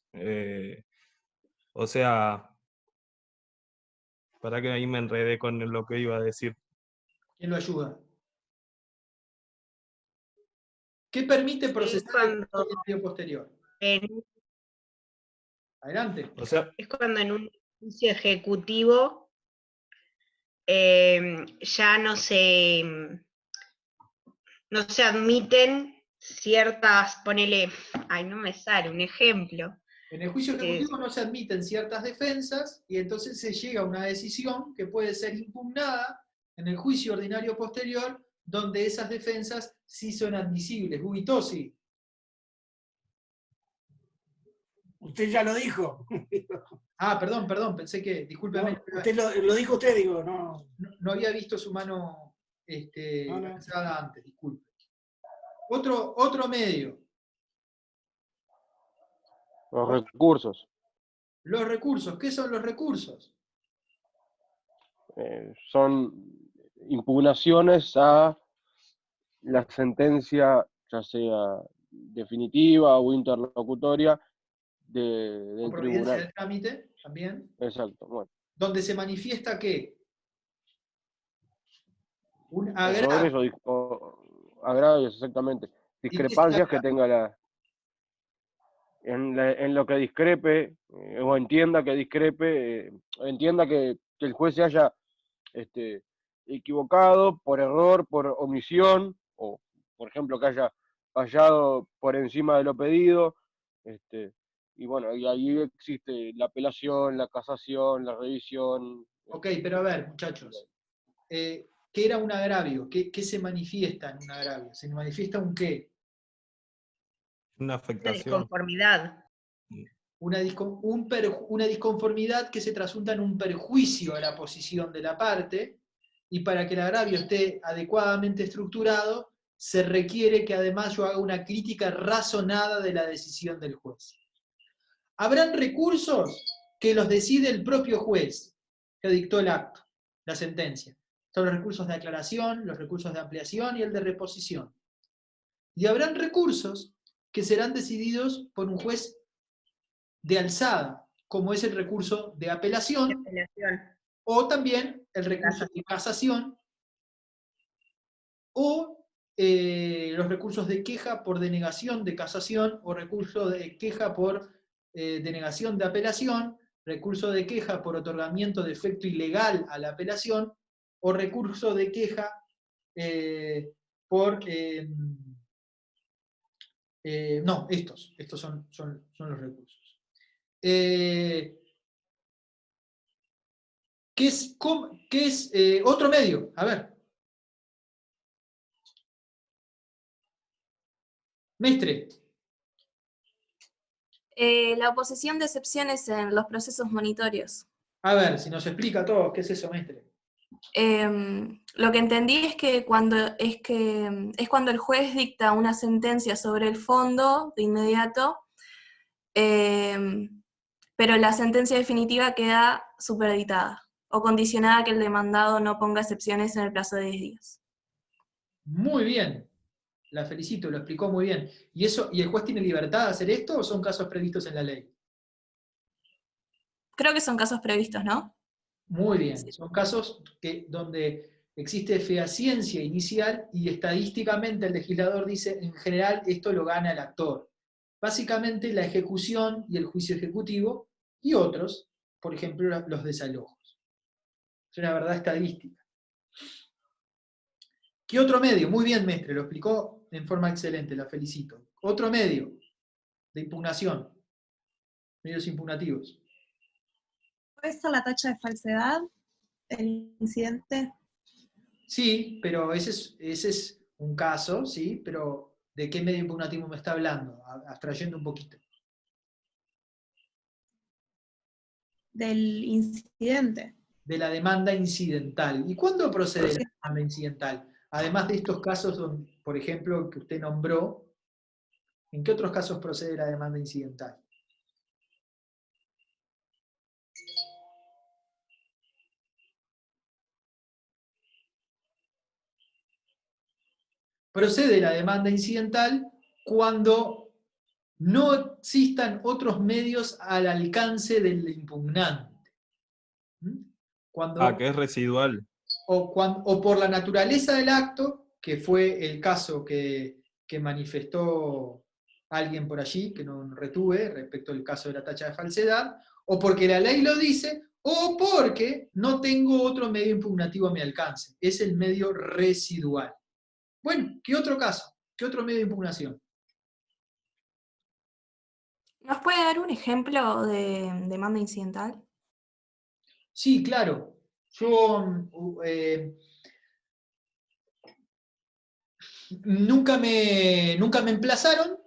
para que ahí me enredé con lo que iba a decir. ¿Quién lo ayuda? ¿Qué permite procesar el juicio ordinario posterior? Adelante. Es cuando en un juicio ejecutivo ya no se admiten ciertas, ponele, no me sale un ejemplo. En el juicio ejecutivo no se admiten ciertas defensas y entonces se llega a una decisión que puede ser impugnada en el juicio ordinario posterior, donde esas defensas sí son admisibles. Gubitosi. Usted ya lo dijo. Ah, perdón, pensé que, discúlpeme. No, usted lo dijo usted, digo, no. No había visto su mano No. alzada antes, disculpe. Otro medio. Los recursos. Los recursos. ¿Qué son los recursos? Son impugnaciones a la sentencia, ya sea definitiva o interlocutoria, del Con providencia tribunal. del trámite, también. Exacto, bueno. Donde se manifiesta que un Errores agravio. o agravios, exactamente. Discrepancias que tenga en lo que discrepe, o entienda que discrepe, entienda que el juez se haya equivocado por error, por omisión, o por ejemplo que haya fallado por encima de lo pedido, y bueno, y ahí existe la apelación, la casación, la revisión. Ok, pero a ver, muchachos, ¿qué era un agravio? ¿Qué se manifiesta en un agravio? ¿Se manifiesta un qué? Una Una afectación. disconformidad. Una disconformidad que se trasunta en un perjuicio a la posición de la parte, y para que el agravio esté adecuadamente estructurado, se requiere que además yo haga una crítica razonada de la decisión del juez. Habrán recursos que los decide el propio juez que dictó el acto, la sentencia. Son los recursos de aclaración, los recursos de ampliación y el de reposición. Y habrán recursos que serán decididos por un juez de alzada, como es el recurso de apelación, o también el recurso de casación, o los recursos de queja por denegación de casación, o recurso de queja por denegación de apelación, recurso de queja por otorgamiento de efecto ilegal a la apelación, o recurso de queja por... no, estos son los recursos. ¿Qué es otro medio? A ver. Mestre. La oposición de excepciones en los procesos monitorios. A ver, si nos explica todo, ¿qué es eso, Mestre? Lo que entendí es que es cuando el juez dicta una sentencia sobre el fondo de inmediato, pero la sentencia definitiva queda supereditada o condicionada a que el demandado no ponga excepciones en el plazo de 10 días. Muy bien, la felicito, lo explicó muy bien. ¿Y el juez tiene libertad de hacer esto o son casos previstos en la ley? Creo que son casos previstos, ¿no? Muy bien, son casos donde existe fehaciencia inicial y estadísticamente el legislador dice, en general esto lo gana el actor. Básicamente la ejecución y el juicio ejecutivo y otros, por ejemplo los desalojos. Es una verdad estadística. ¿Qué otro medio? Muy bien, Mestre, lo explicó en forma excelente, la felicito. Otro medio de impugnación, medios impugnativos. ¿Puede ser la tacha de falsedad, el incidente? Sí, pero ese es un caso, ¿sí? Pero ¿de qué medio impugnativo me está hablando? Abstrayendo un poquito. Del incidente. De la demanda incidental. ¿Y cuándo procede la demanda incidental? Además de estos casos, por ejemplo, que usted nombró, ¿en qué otros casos procede la demanda incidental? Procede la demanda incidental cuando no existan otros medios al alcance del impugnante. Que es residual. O por la naturaleza del acto, que fue el caso que manifestó alguien por allí, que no retuve respecto al caso de la tacha de falsedad, o porque la ley lo dice, o porque no tengo otro medio impugnativo a mi alcance. Es el medio residual. Bueno, ¿qué otro caso? ¿Qué otro medio de impugnación? ¿Nos puede dar un ejemplo de demanda incidental? Sí, claro. Yo nunca me emplazaron,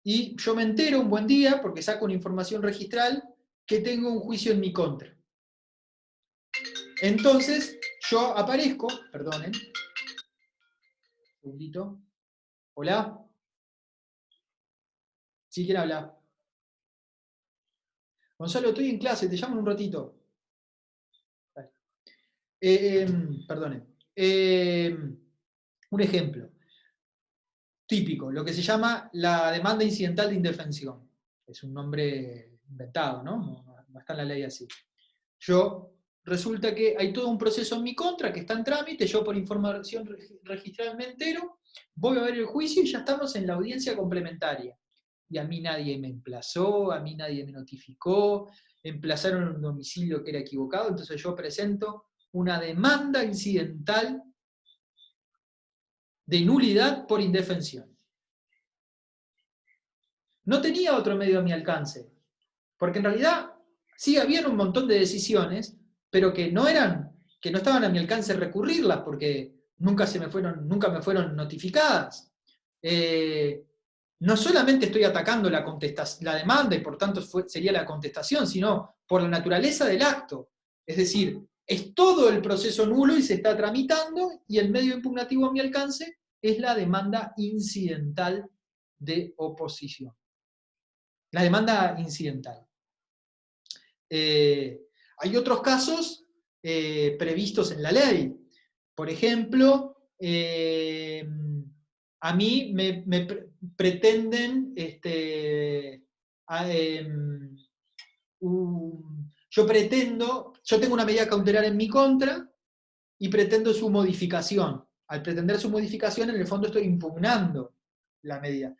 y yo me entero un buen día, porque saco una información registral, que tengo un juicio en mi contra. Entonces, yo aparezco, perdonen, un segundito. Hola. ¿Sí, quién habla? Gonzalo, estoy en clase, te llamo en un ratito. Vale. Perdonen. Un ejemplo típico, lo que se llama la demanda incidental de indefensión. Es un nombre inventado, ¿no? No está en la ley así. Resulta que hay todo un proceso en mi contra que está en trámite, yo por información registral me entero, voy a ver el juicio y ya estamos en la audiencia complementaria. Y a mí nadie me emplazó, a mí nadie me notificó, emplazaron un domicilio que era equivocado, entonces yo presento una demanda incidental de nulidad por indefensión. No tenía otro medio a mi alcance, porque en realidad sí habían un montón de decisiones, pero que no estaban a mi alcance recurrirlas, porque nunca me fueron notificadas. No solamente estoy atacando la demanda, y por tanto sería la contestación, sino por la naturaleza del acto. Es decir, es todo el proceso nulo y se está tramitando, y el medio impugnativo a mi alcance es la demanda incidental de oposición. La demanda incidental. Hay otros casos previstos en la ley. Por ejemplo, a mí me pretenden, yo tengo una medida cautelar en mi contra y pretendo su modificación. Al pretender su modificación, en el fondo estoy impugnando la medida.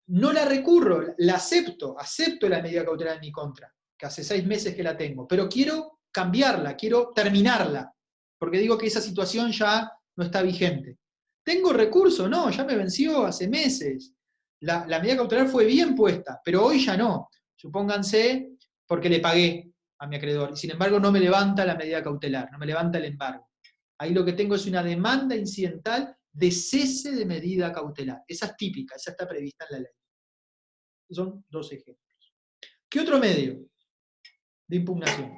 No la recurro, la acepto la medida cautelar en mi contra, que hace 6 meses que la tengo, pero quiero cambiarla, quiero terminarla, porque digo que esa situación ya no está vigente. ¿Tengo recurso? No, ya me venció hace meses. La medida cautelar fue bien puesta, pero hoy ya no. Supónganse porque le pagué a mi acreedor, y sin embargo no me levanta la medida cautelar, no me levanta el embargo. Ahí lo que tengo es una demanda incidental de cese de medida cautelar. Esa es típica, esa está prevista en la ley. Son 2 ejemplos. ¿Qué otro medio de impugnación?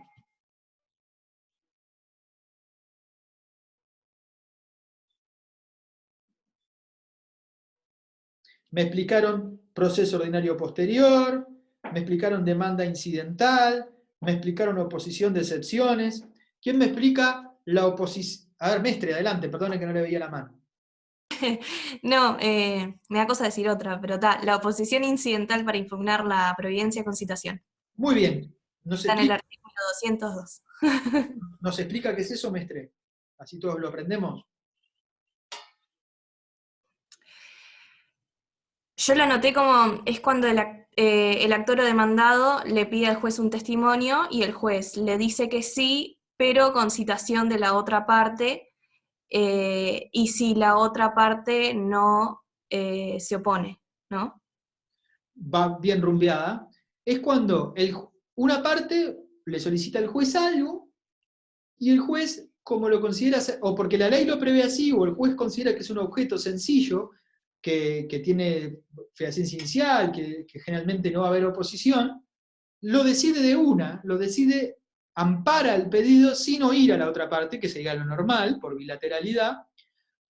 Me explicaron proceso ordinario posterior, me explicaron demanda incidental, me explicaron oposición de excepciones. ¿Quién me explica la oposición? A ver, Mestre, adelante, perdone que no le veía la mano. No, me da cosa decir otra, pero la oposición incidental para impugnar la providencia con citación. Muy bien. Está en el artículo 202. ¿Nos explica qué es eso, Mestre? Así todos lo aprendemos. Yo lo anoté como, es cuando el actor o demandado le pide al juez un testimonio y el juez le dice que sí, pero con citación de la otra parte, y si la otra parte no se opone, ¿no? Va bien rumbeada. Es cuando una parte le solicita al juez algo y el juez, como lo considera, o porque la ley lo prevé así, o el juez considera que es un objeto sencillo, que tiene fehaciencia inicial, que generalmente no va a haber oposición, lo decide de una, ampara el pedido sin oír a la otra parte, que sería lo normal, por bilateralidad,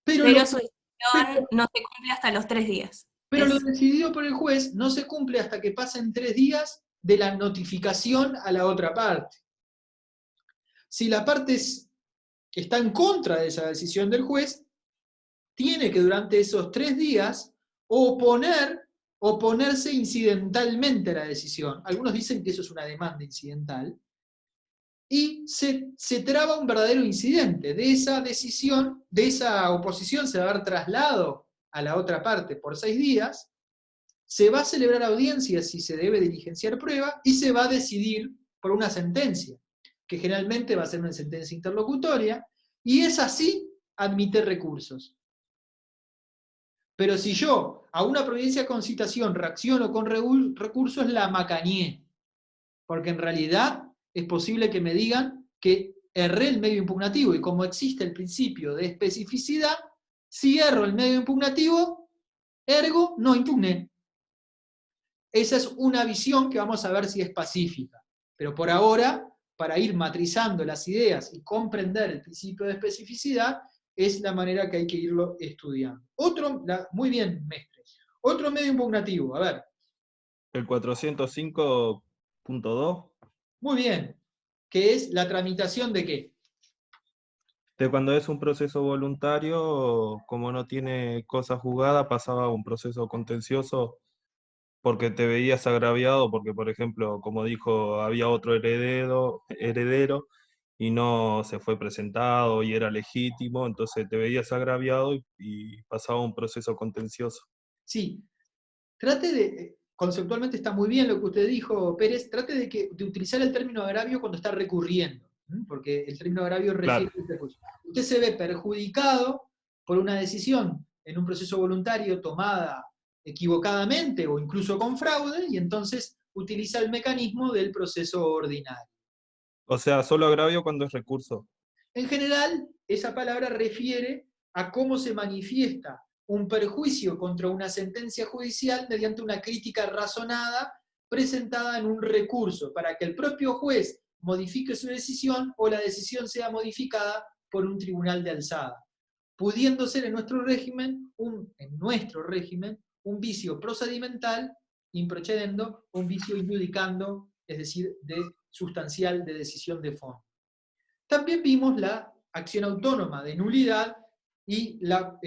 pero su decisión no se cumple hasta los 3 días. Pero lo decidido por el juez no se cumple hasta que pasen 3 días de la notificación a la otra parte. Si la parte está en contra de esa decisión del juez, tiene que durante esos 3 días oponerse incidentalmente a la decisión. Algunos dicen que eso es una demanda incidental. Y se traba un verdadero incidente. De esa decisión, de esa oposición se va a dar traslado a la otra parte por 6 días, se va a celebrar audiencia si se debe diligenciar prueba, y se va a decidir por una sentencia, que generalmente va a ser una sentencia interlocutoria, y es así admite recursos. Pero si yo a una providencia con citación reacciono con recursos, la macañé, porque en realidad es posible que me digan que erré el medio impugnativo, y como existe el principio de especificidad, si erro el medio impugnativo, ergo no impugné. Esa es una visión que vamos a ver si es pacífica. Pero por ahora, para ir matrizando las ideas y comprender el principio de especificidad, es la manera que hay que irlo estudiando. Muy bien, mestre. Otro medio impugnativo, a ver. El 405.2. Muy bien. ¿Qué es la tramitación de qué? De cuando es un proceso voluntario, como no tiene cosa juzgada, pasaba a un proceso contencioso porque te veías agraviado, porque por ejemplo, como dijo, había otro heredero y no se fue presentado y era legítimo, entonces te veías agraviado y pasaba a un proceso contencioso. Sí, conceptualmente está muy bien lo que usted dijo, Pérez, trate de utilizar el término agravio cuando está recurriendo, porque el término agravio refiere a recurso. Usted se ve perjudicado por una decisión en un proceso voluntario tomada equivocadamente o incluso con fraude, y entonces utiliza el mecanismo del proceso ordinario. O sea, solo agravio cuando es recurso. En general, esa palabra refiere a cómo se manifiesta un perjuicio contra una sentencia judicial mediante una crítica razonada presentada en un recurso, para que el propio juez modifique su decisión o la decisión sea modificada por un tribunal de alzada, pudiendo ser en nuestro régimen un vicio procedimental, improcedendo, un vicio injudicando, es decir, sustancial de decisión de fondo. También vimos la acción autónoma de nulidad y la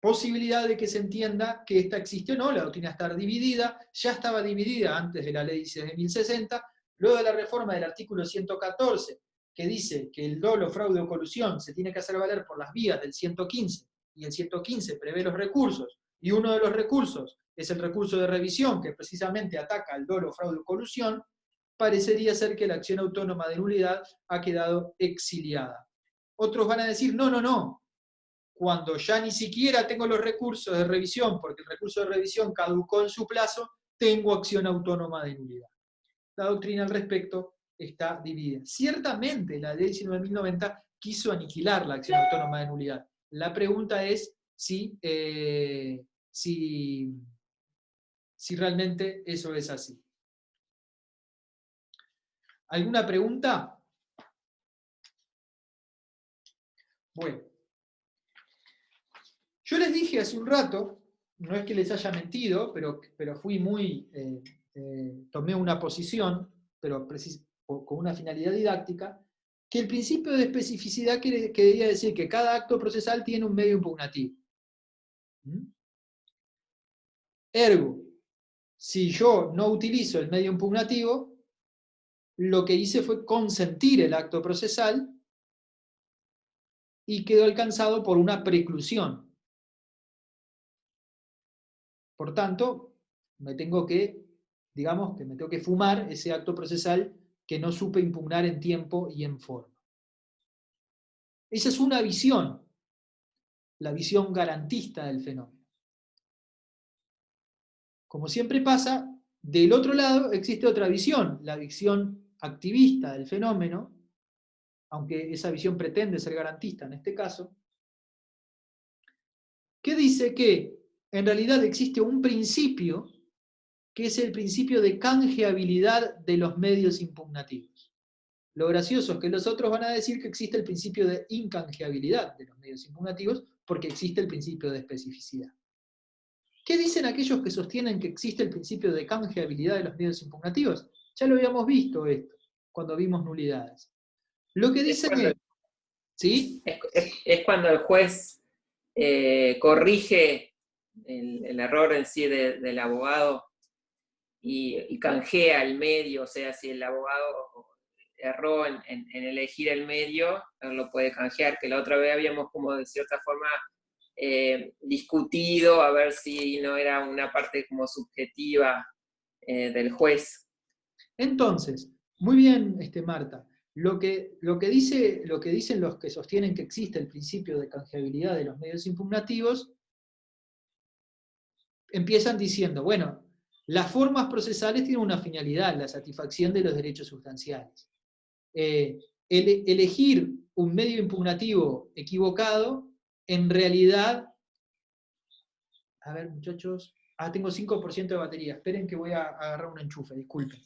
posibilidad de que se entienda que esta existe o no, la doctrina está dividida, ya estaba dividida antes de la ley de 1060, luego de la reforma del artículo 114, que dice que el dolo, fraude o colusión se tiene que hacer valer por las vías del 115, y el 115 prevé los recursos, y uno de los recursos es el recurso de revisión, que precisamente ataca al dolo, fraude o colusión, parecería ser que la acción autónoma de nulidad ha quedado exiliada. Otros van a decir, no, cuando ya ni siquiera tengo los recursos de revisión, porque el recurso de revisión caducó en su plazo, tengo acción autónoma de nulidad. La doctrina al respecto está dividida. Ciertamente la ley 19.090 quiso aniquilar la acción autónoma de nulidad. La pregunta es si realmente eso es así. ¿Alguna pregunta? Bueno. Yo les dije hace un rato, no es que les haya mentido, pero fui tomé una posición, pero con una finalidad didáctica, que el principio de especificidad quería decir que cada acto procesal tiene un medio impugnativo. Ergo, si yo no utilizo el medio impugnativo, lo que hice fue consentir el acto procesal y quedó alcanzado por una preclusión. Por tanto, me tengo que fumar ese acto procesal que no supe impugnar en tiempo y en forma. Esa es una visión, la visión garantista del fenómeno. Como siempre pasa, del otro lado existe otra visión, la visión activista del fenómeno, aunque esa visión pretende ser garantista en este caso, que dice que en realidad existe un principio que es el principio de canjeabilidad de los medios impugnativos. Lo gracioso es que los otros van a decir que existe el principio de incanjeabilidad de los medios impugnativos porque existe el principio de especificidad. ¿Qué dicen aquellos que sostienen que existe el principio de canjeabilidad de los medios impugnativos? Ya lo habíamos visto esto, cuando vimos nulidades. Lo que dicen es... ¿Sí? Es cuando el juez corrige el error en sí del abogado y canjea el medio, o sea, si el abogado erró en elegir el medio, no lo puede canjear, que la otra vez habíamos como de cierta forma discutido a ver si no era una parte como subjetiva del juez. Entonces, muy bien, Marta, lo que dicen los que sostienen que existe el principio de canjeabilidad de los medios impugnativos, empiezan diciendo, bueno, las formas procesales tienen una finalidad, la satisfacción de los derechos sustanciales. Elegir un medio impugnativo equivocado, en realidad, a ver muchachos, Ah, tengo 5% de batería. Esperen que voy a agarrar un enchufe, disculpen.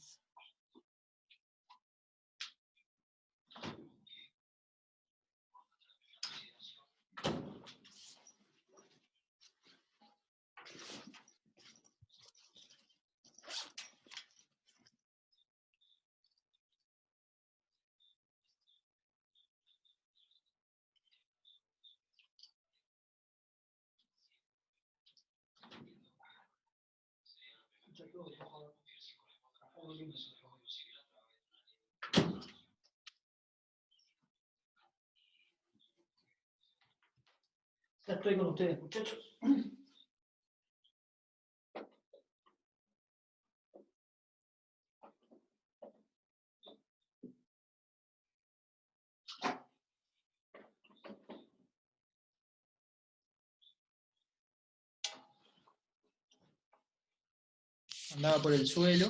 Ya estoy con ustedes, muchachos. Andaba por el suelo.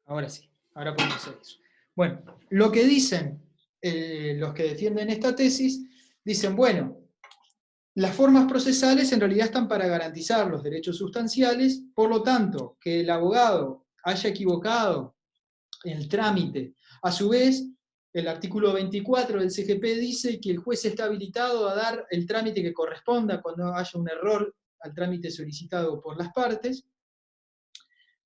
Ahora sí, ahora podemos hacer eso. Bueno, lo que dicen los que defienden esta tesis, dicen, bueno, las formas procesales en realidad están para garantizar los derechos sustanciales, por lo tanto, que el abogado haya equivocado en el trámite. A su vez, el artículo 24 del CGP dice que el juez está habilitado a dar el trámite que corresponda cuando haya un error al trámite solicitado por las partes.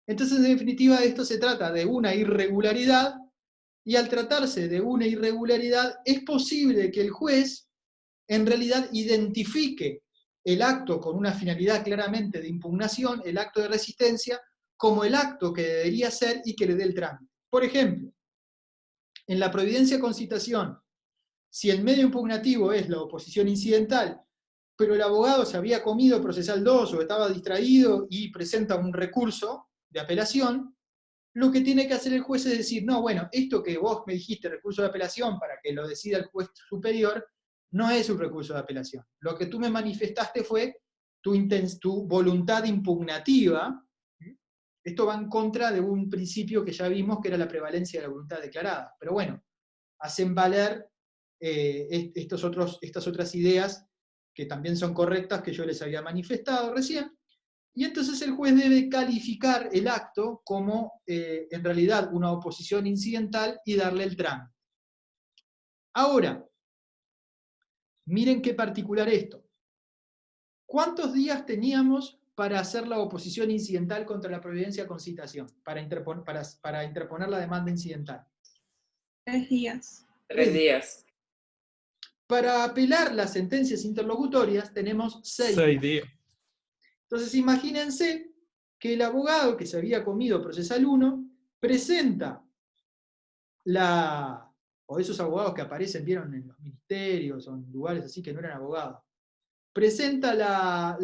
Entonces, en definitiva, esto se trata de una irregularidad, y al tratarse de una irregularidad, es posible que el juez en realidad identifique el acto con una finalidad claramente de impugnación, el acto de resistencia, como el acto que debería ser y que le dé el trámite. Por ejemplo, en la providencia con citación, si el medio impugnativo es la oposición incidental, pero el abogado se había comido procesal 2 o estaba distraído y presenta un recurso de apelación, lo que tiene que hacer el juez es decir, no, bueno, esto que vos me dijiste, recurso de apelación, para que lo decida el juez superior, no es un recurso de apelación. Lo que tú me manifestaste fue tu voluntad impugnativa. Esto va en contra de un principio que ya vimos, que era la prevalencia de la voluntad declarada. Pero bueno, hacen valer estas otras ideas que también son correctas, que yo les había manifestado recién, y entonces el juez debe calificar el acto como en realidad una oposición incidental y darle el trámite. Ahora, miren qué particular esto. ¿Cuántos días teníamos para hacer la oposición incidental contra la providencia con citación, para interponer la demanda incidental? 3 días. 3 días. Para apelar las sentencias interlocutorias tenemos 6 días. 6 días. Entonces imagínense que el abogado que se había comido procesal 1 presenta o esos abogados que aparecen, vieron, en los ministerios o en lugares así que no eran abogados, presenta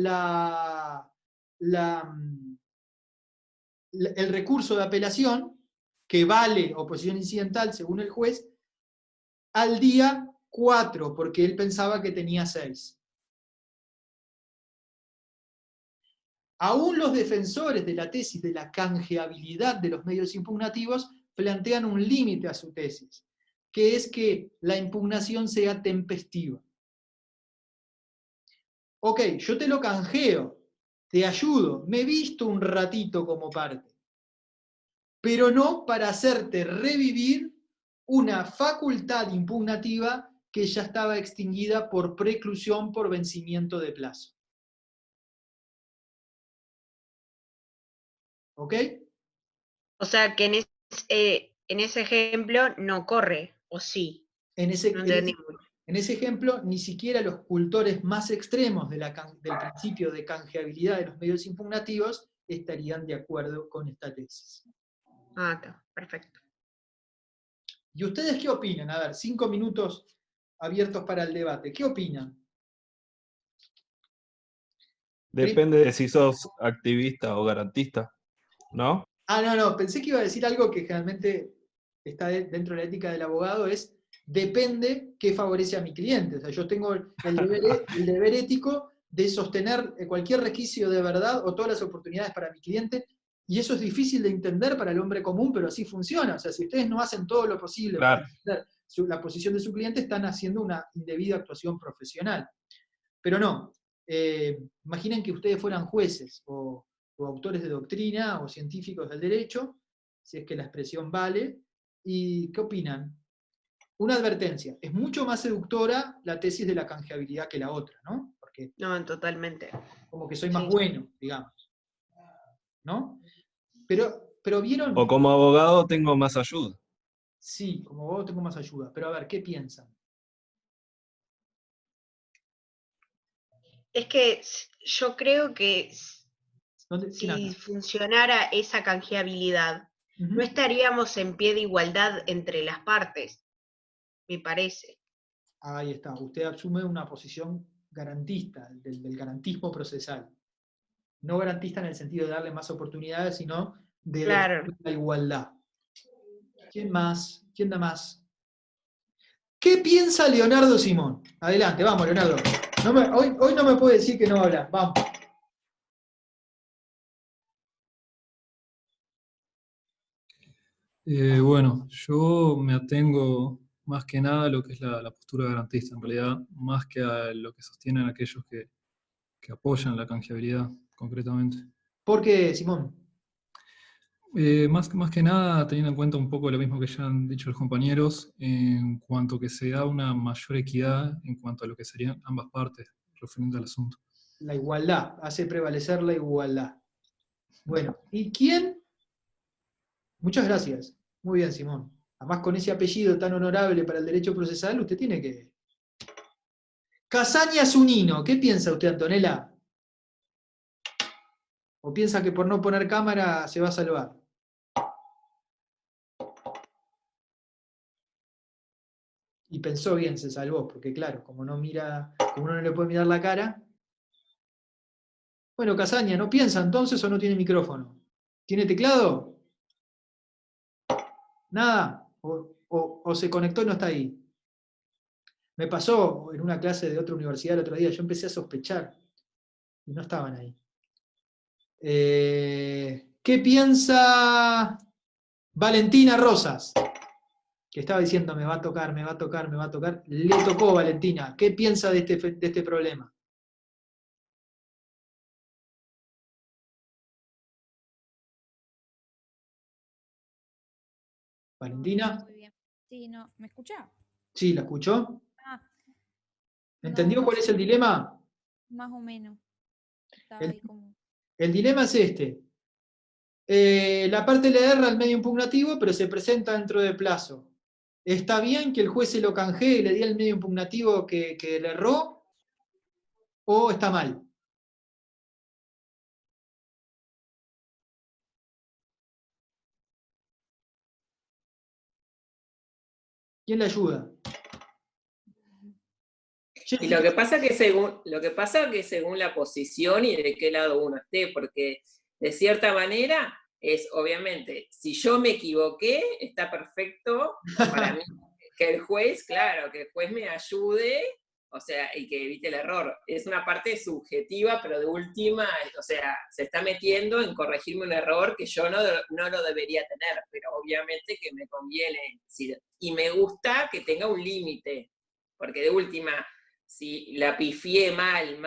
el recurso de apelación, que vale oposición incidental según el juez, al día 4, porque él pensaba que tenía 6. Aún los defensores de la tesis de la canjeabilidad de los medios impugnativos plantean un límite a su tesis, que es que la impugnación sea tempestiva. Ok, yo te lo canjeo, te ayudo, me he visto un ratito como parte, pero no para hacerte revivir una facultad impugnativa que ya estaba extinguida por preclusión por vencimiento de plazo. ¿Ok? O sea que en ese ejemplo no corre, ¿o sí? En ese ejemplo, ni siquiera los cultores más extremos del principio de canjeabilidad de los medios impugnativos estarían de acuerdo con esta tesis. Ah, está, perfecto. ¿Y ustedes qué opinan? A ver, 5 minutos abiertos para el debate. ¿Qué opinan? Depende de si sos activista o garantista, ¿no? Ah, no, pensé que iba a decir algo que generalmente está dentro de la ética del abogado, es depende qué favorece a mi cliente. O sea, yo tengo el deber ético de sostener cualquier resquicio de verdad o todas las oportunidades para mi cliente, y eso es difícil de entender para el hombre común, pero así funciona. O sea, si ustedes no hacen todo lo posible para entender la posición de su cliente, están haciendo una indebida actuación profesional. Pero no. Imaginen que ustedes fueran jueces o autores de doctrina o científicos del derecho, si es que la expresión vale, ¿y qué opinan? Una advertencia, es mucho más seductora la tesis de la canjeabilidad que la otra, ¿no? Porque No, totalmente. como que soy más Sí. bueno, digamos, ¿no? Pero vieron, O como abogado tengo más ayuda. sí, como vos tengo más ayuda, pero a ver, ¿qué piensan? Es que yo creo que ¿Quién si anda? funcionara esa canjeabilidad, Ujú. no estaríamos en pie de igualdad entre las partes, me parece. Ahí está, usted asume una posición garantista, del garantismo procesal. No garantista en el sentido de darle más oportunidades, sino de Claro. defender la igualdad. ¿Quién más? ¿Quién da más? ¿Qué piensa Leonardo Simón? Adelante, vamos, Leonardo. Hoy no me puede decir que no habla. Vamos. Bueno, yo me atengo más que nada a lo que es la postura garantista, en realidad, más que a lo que sostienen aquellos que apoyan la canjeabilidad, concretamente. ¿Por qué, Simón? Más que nada, teniendo en cuenta un poco lo mismo que ya han dicho los compañeros, en cuanto que se da una mayor equidad en cuanto a lo que serían ambas partes, referente al asunto. La igualdad, hace prevalecer la igualdad. Bueno, ¿y quién? Muchas gracias. Muy bien, Simón. Además, con ese apellido tan honorable para el derecho procesal, usted tiene que... Casaña Zunino, ¿qué piensa usted, Antonella? ¿O piensa que por no poner cámara se va a salvar? Y pensó bien, se salvó, porque claro, como no uno no le puede mirar la cara. Bueno, Casaña, ¿no piensa entonces o no tiene micrófono? ¿Tiene teclado? Nada. O se conectó y no está ahí. Me pasó en una clase de otra universidad el otro día, yo empecé a sospechar y no estaban ahí. ¿Qué piensa Valentina Rosas? Que estaba diciendo, me va a tocar, me va a tocar, me va a tocar. Le tocó, Valentina. ¿Qué piensa de este problema? Valentina. Muy bien. Sí, no, ¿me escucha? Sí, ¿la escuchó? Ah, ¿Entendió no cuál es sé, el dilema? más o menos. Estaba El, ahí como... el dilema es este. La parte le erra al medio impugnativo, pero se presenta dentro de plazo. ¿Está bien que el juez se lo canjee y le dé el medio impugnativo que le erró? ¿O está mal? ¿Quién le ayuda? Y lo que pasa que según la posición y de qué lado uno esté, porque de cierta manera es obviamente, si yo me equivoqué, está perfecto para mí que el juez, claro, que el juez me ayude, o sea, y que evite el error. Es una parte subjetiva, pero de última, o sea, se está metiendo en corregirme un error que yo no lo debería tener, pero obviamente que me conviene, y me gusta que tenga un límite, porque de última, si la pifié mal,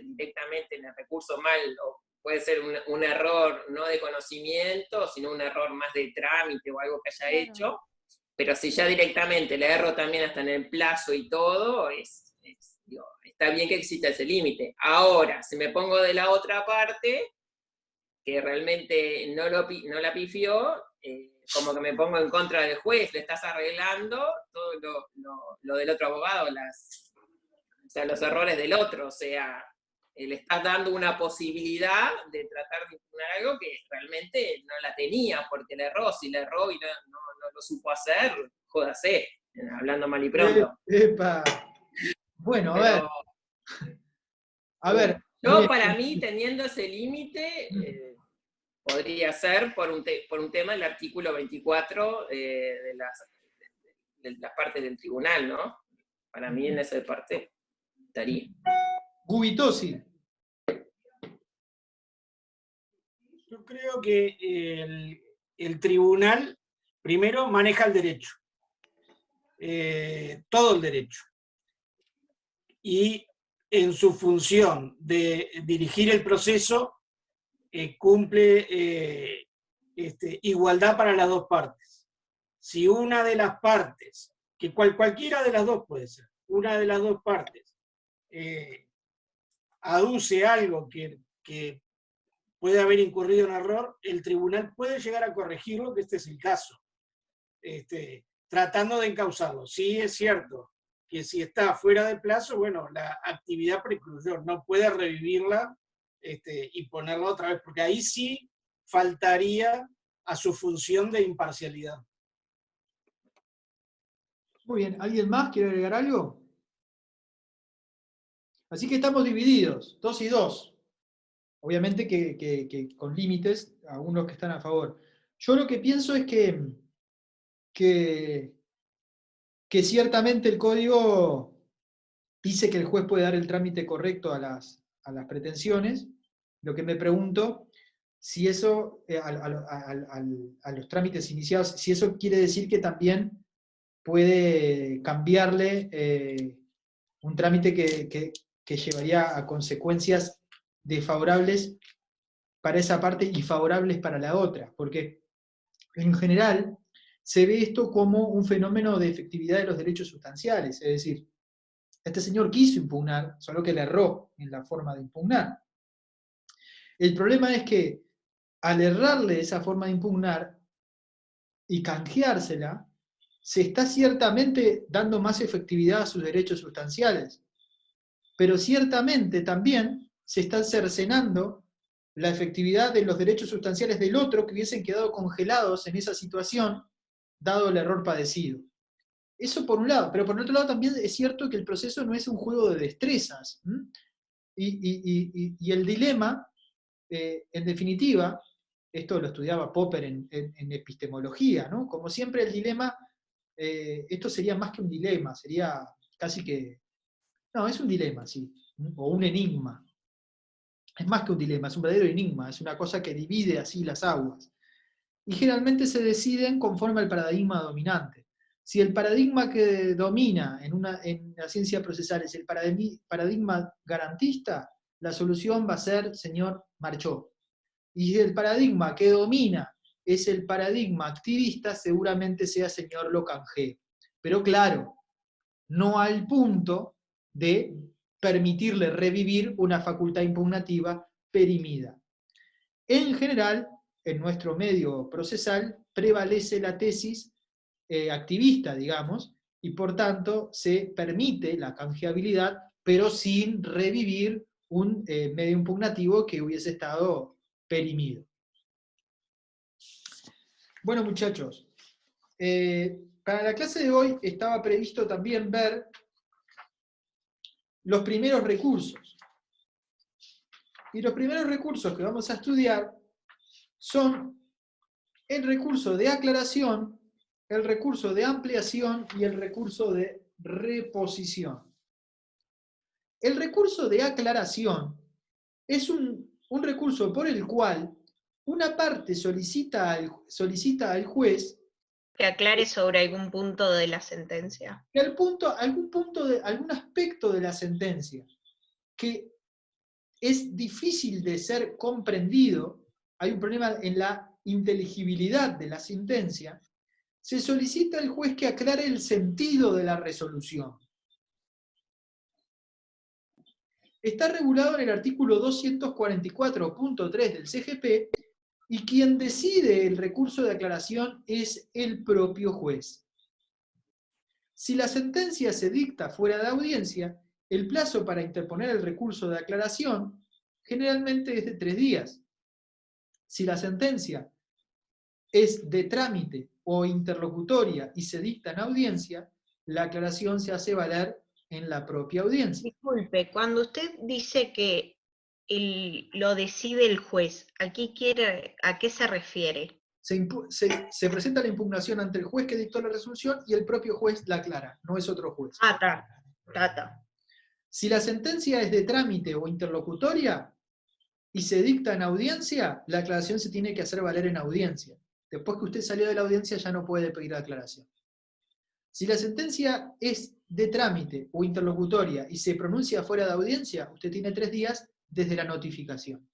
directamente en el recurso mal, o puede ser un error no de conocimiento, sino un error más de trámite o algo que haya hecho, pero si ya directamente le erro también hasta en el plazo y todo, digo, está bien que exista ese límite. Ahora, si me pongo de la otra parte, que realmente no la pifió, como que me pongo en contra del juez, le estás arreglando todo lo del otro abogado, o sea, los errores del otro, o sea, le estás dando una posibilidad de tratar de impugnar algo que realmente no la tenía, porque le erró, si le erró y no lo supo hacer, jódase, hablando mal y pronto. Epa. Bueno, a ver. A ver. Yo, para mí, teniendo ese límite, podría ser por un tema del artículo 24 de las partes del tribunal, ¿no? Para mí, en esa parte estaría. Gubitosi. Yo creo que el tribunal primero maneja el derecho, todo el derecho. Y en su función de dirigir el proceso, cumple igualdad para las dos partes. Si una de las partes, que cualquiera de las dos puede ser, una de las dos partes aduce algo que puede haber incurrido en error, el tribunal puede llegar a corregirlo, que este es el caso, tratando de encauzarlo. Sí es cierto que si está fuera de plazo, bueno, la actividad precluyó, no puede revivirla y ponerla otra vez, porque ahí sí faltaría a su función de imparcialidad. Muy bien, ¿alguien más quiere agregar algo? Así que estamos divididos, 2 y 2. Obviamente que con límites, algunos que están a favor. Yo lo que pienso es que ciertamente el código dice que el juez puede dar el trámite correcto a las pretensiones. Lo que me pregunto, si eso, a los trámites iniciados, si eso quiere decir que también puede cambiarle un trámite que llevaría a consecuencias desfavorables para esa parte y favorables para la otra, porque en general se ve esto como un fenómeno de efectividad de los derechos sustanciales, es decir, este señor quiso impugnar, solo que le erró en la forma de impugnar. El problema es que al errarle esa forma de impugnar y canjeársela, se está ciertamente dando más efectividad a sus derechos sustanciales, pero ciertamente también se está cercenando la efectividad de los derechos sustanciales del otro que hubiesen quedado congelados en esa situación, dado el error padecido. Eso por un lado, pero por otro lado también es cierto que el proceso no es un juego de destrezas. Y el dilema, en definitiva, esto lo estudiaba Popper en epistemología, ¿no? Como siempre el dilema, esto sería más que un dilema, sería casi que... No, es un dilema, sí, o un enigma. Es más que un dilema, es un verdadero enigma, es una cosa que divide así las aguas. Y generalmente se deciden conforme al paradigma dominante. Si el paradigma que domina en la ciencia procesal es el paradigma garantista, la solución va a ser señor Marchó. Y si el paradigma que domina es el paradigma activista, seguramente sea señor Locangé. Pero claro, no al punto de permitirle revivir una facultad impugnativa perimida. En general, en nuestro medio procesal, prevalece la tesis activista, digamos, y por tanto se permite la canjeabilidad, pero sin revivir un medio impugnativo que hubiese estado perimido. Bueno, muchachos, para la clase de hoy estaba previsto también ver los primeros recursos. Y los primeros recursos que vamos a estudiar son el recurso de aclaración, el recurso de ampliación y el recurso de reposición. El recurso de aclaración es un recurso por el cual una parte solicita al juez que aclare sobre algún punto de la sentencia. que algún aspecto de la sentencia que es difícil de ser comprendido, hay un problema en la inteligibilidad de la sentencia, se solicita al juez que aclare el sentido de la resolución. Está regulado en el artículo 244.3 del CGP, y quien decide el recurso de aclaración es el propio juez. Si la sentencia se dicta fuera de audiencia, el plazo para interponer el recurso de aclaración generalmente es de 3 días. Si la sentencia es de trámite o interlocutoria y se dicta en audiencia, la aclaración se hace valer en la propia audiencia. Disculpe, cuando usted dice que lo decide el juez, ¿a qué se refiere? Se presenta la impugnación ante el juez que dictó la resolución y el propio juez la aclara, no es otro juez. Está. Si la sentencia es de trámite o interlocutoria y se dicta en audiencia, la aclaración se tiene que hacer valer en audiencia. Después que usted salió de la audiencia ya no puede pedir aclaración. Si la sentencia es de trámite o interlocutoria y se pronuncia fuera de audiencia, usted tiene 3 días desde la notificación.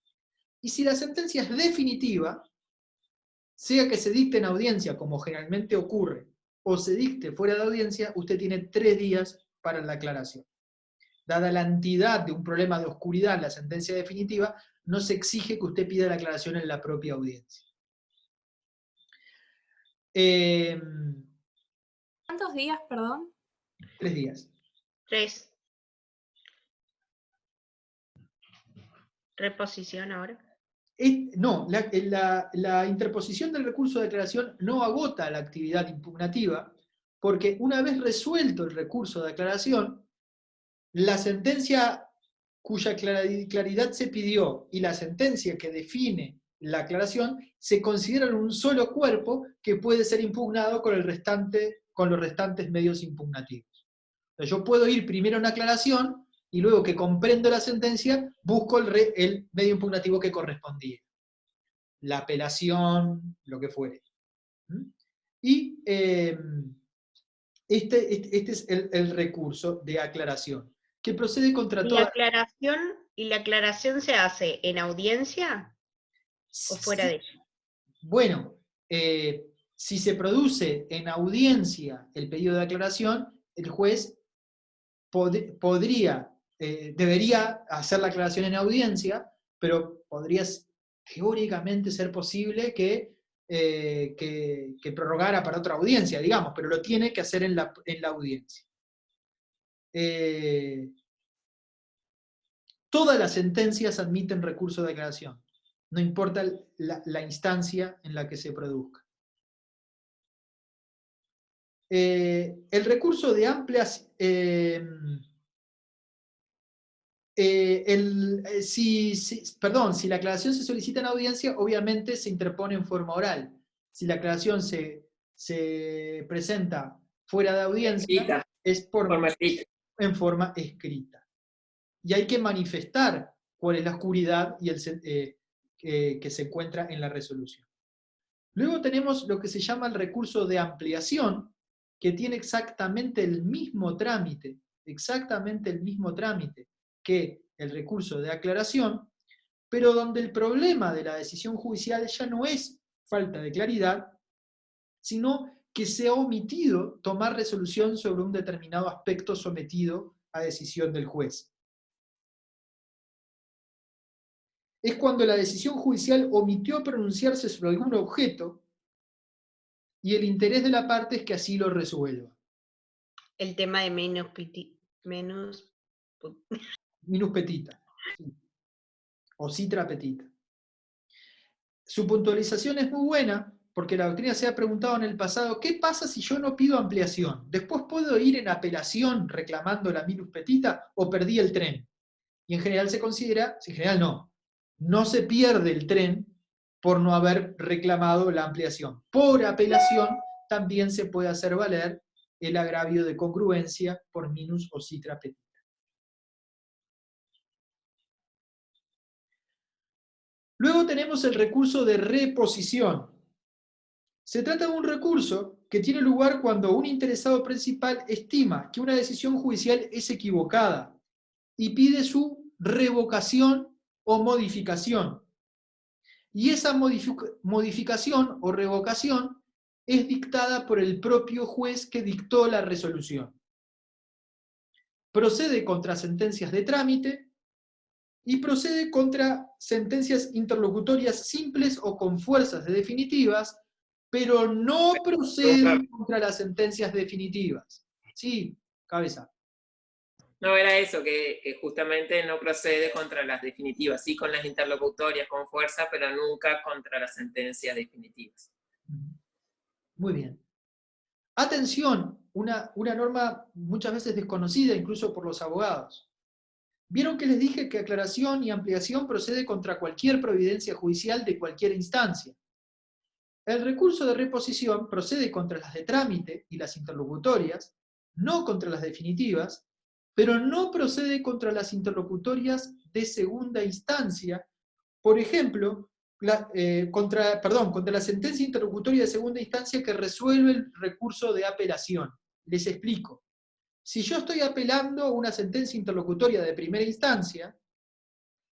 Y si la sentencia es definitiva, sea que se dicte en audiencia, como generalmente ocurre, o se dicte fuera de audiencia, usted tiene 3 días para la aclaración. Dada la entidad de un problema de oscuridad en la sentencia definitiva, no se exige que usted pida la aclaración en la propia audiencia. ¿Cuántos días, perdón? 3 días. 3. Reposición ahora. No, la interposición del recurso de aclaración no agota la actividad impugnativa, porque una vez resuelto el recurso de aclaración, la sentencia cuya claridad se pidió y la sentencia que define la aclaración se consideran un solo cuerpo que puede ser impugnado con los restantes medios impugnativos. Entonces, yo puedo ir primero a una aclaración y luego que comprendo la sentencia, busco el medio impugnativo que correspondía. La apelación, lo que fuere. Y este es el recurso de aclaración, que procede contra toda... ¿Y la aclaración se hace en audiencia o fuera de ella? Bueno, si se produce en audiencia el pedido de aclaración, el juez debería hacer la aclaración en audiencia, pero podría teóricamente ser posible que prorrogara para otra audiencia, digamos, pero lo tiene que hacer en la audiencia. Todas las sentencias admiten recurso de aclaración, no importa la instancia en la que se produzca. El recurso de amplias... si la aclaración se solicita en audiencia, obviamente se interpone en forma oral. Si la aclaración se presenta fuera de audiencia, es en forma escrita. Y hay que manifestar cuál es la oscuridad y que se encuentra en la resolución. Luego tenemos lo que se llama el recurso de ampliación, que tiene exactamente el mismo trámite que el recurso de aclaración, pero donde el problema de la decisión judicial ya no es falta de claridad, sino que se ha omitido tomar resolución sobre un determinado aspecto sometido a decisión del juez. Es cuando la decisión judicial omitió pronunciarse sobre algún objeto y el interés de la parte es que así lo resuelva. El tema de minus petita, sí. O citra petita. Su puntualización es muy buena porque la doctrina se ha preguntado en el pasado, ¿qué pasa si yo no pido ampliación? ¿Después puedo ir en apelación reclamando la minus petita o perdí el tren? Y en general se considera, en general no se pierde el tren por no haber reclamado la ampliación. Por apelación también se puede hacer valer el agravio de congruencia por minus o citra petita. Luego tenemos el recurso de reposición. Se trata de un recurso que tiene lugar cuando un interesado principal estima que una decisión judicial es equivocada y pide su revocación o modificación. Y esa modificación o revocación es dictada por el propio juez que dictó la resolución. Procede contra sentencias de trámite y procede contra sentencias interlocutorias simples o con fuerzas de definitivas, pero no procede contra las sentencias definitivas. Sí, cabeza. No, era eso, que justamente no procede contra las definitivas, sí con las interlocutorias con fuerza, pero nunca contra las sentencias definitivas. Muy bien. Atención, una norma muchas veces desconocida incluso por los abogados. ¿Vieron que les dije que aclaración y ampliación procede contra cualquier providencia judicial de cualquier instancia? El recurso de reposición procede contra las de trámite y las interlocutorias, no contra las definitivas, pero no procede contra las interlocutorias de segunda instancia, por ejemplo, contra la sentencia interlocutoria de segunda instancia que resuelve el recurso de apelación. Les explico. Si yo estoy apelando una sentencia interlocutoria de primera instancia,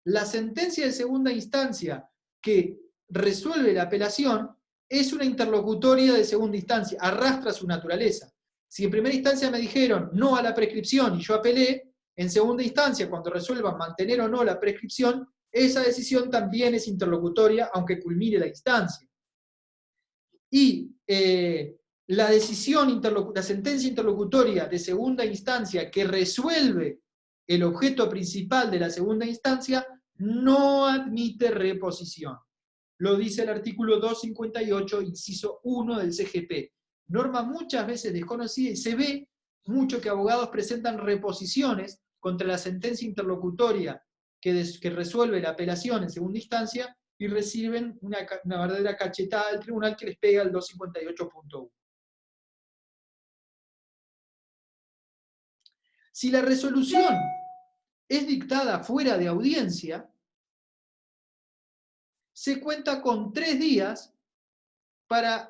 la sentencia de segunda instancia que resuelve la apelación es una interlocutoria de segunda instancia, arrastra su naturaleza. Si en primera instancia me dijeron no a la prescripción y yo apelé, en segunda instancia, cuando resuelvan mantener o no la prescripción, esa decisión también es interlocutoria, aunque culmine la instancia. Y la sentencia interlocutoria de segunda instancia que resuelve el objeto principal de la segunda instancia no admite reposición. Lo dice el artículo 258, inciso 1 del CGP. Norma muchas veces desconocida, y se ve mucho que abogados presentan reposiciones contra la sentencia interlocutoria que resuelve la apelación en segunda instancia y reciben una verdadera cachetada del tribunal que les pega el 258.1. Si la resolución es dictada fuera de audiencia, se cuenta con 3 días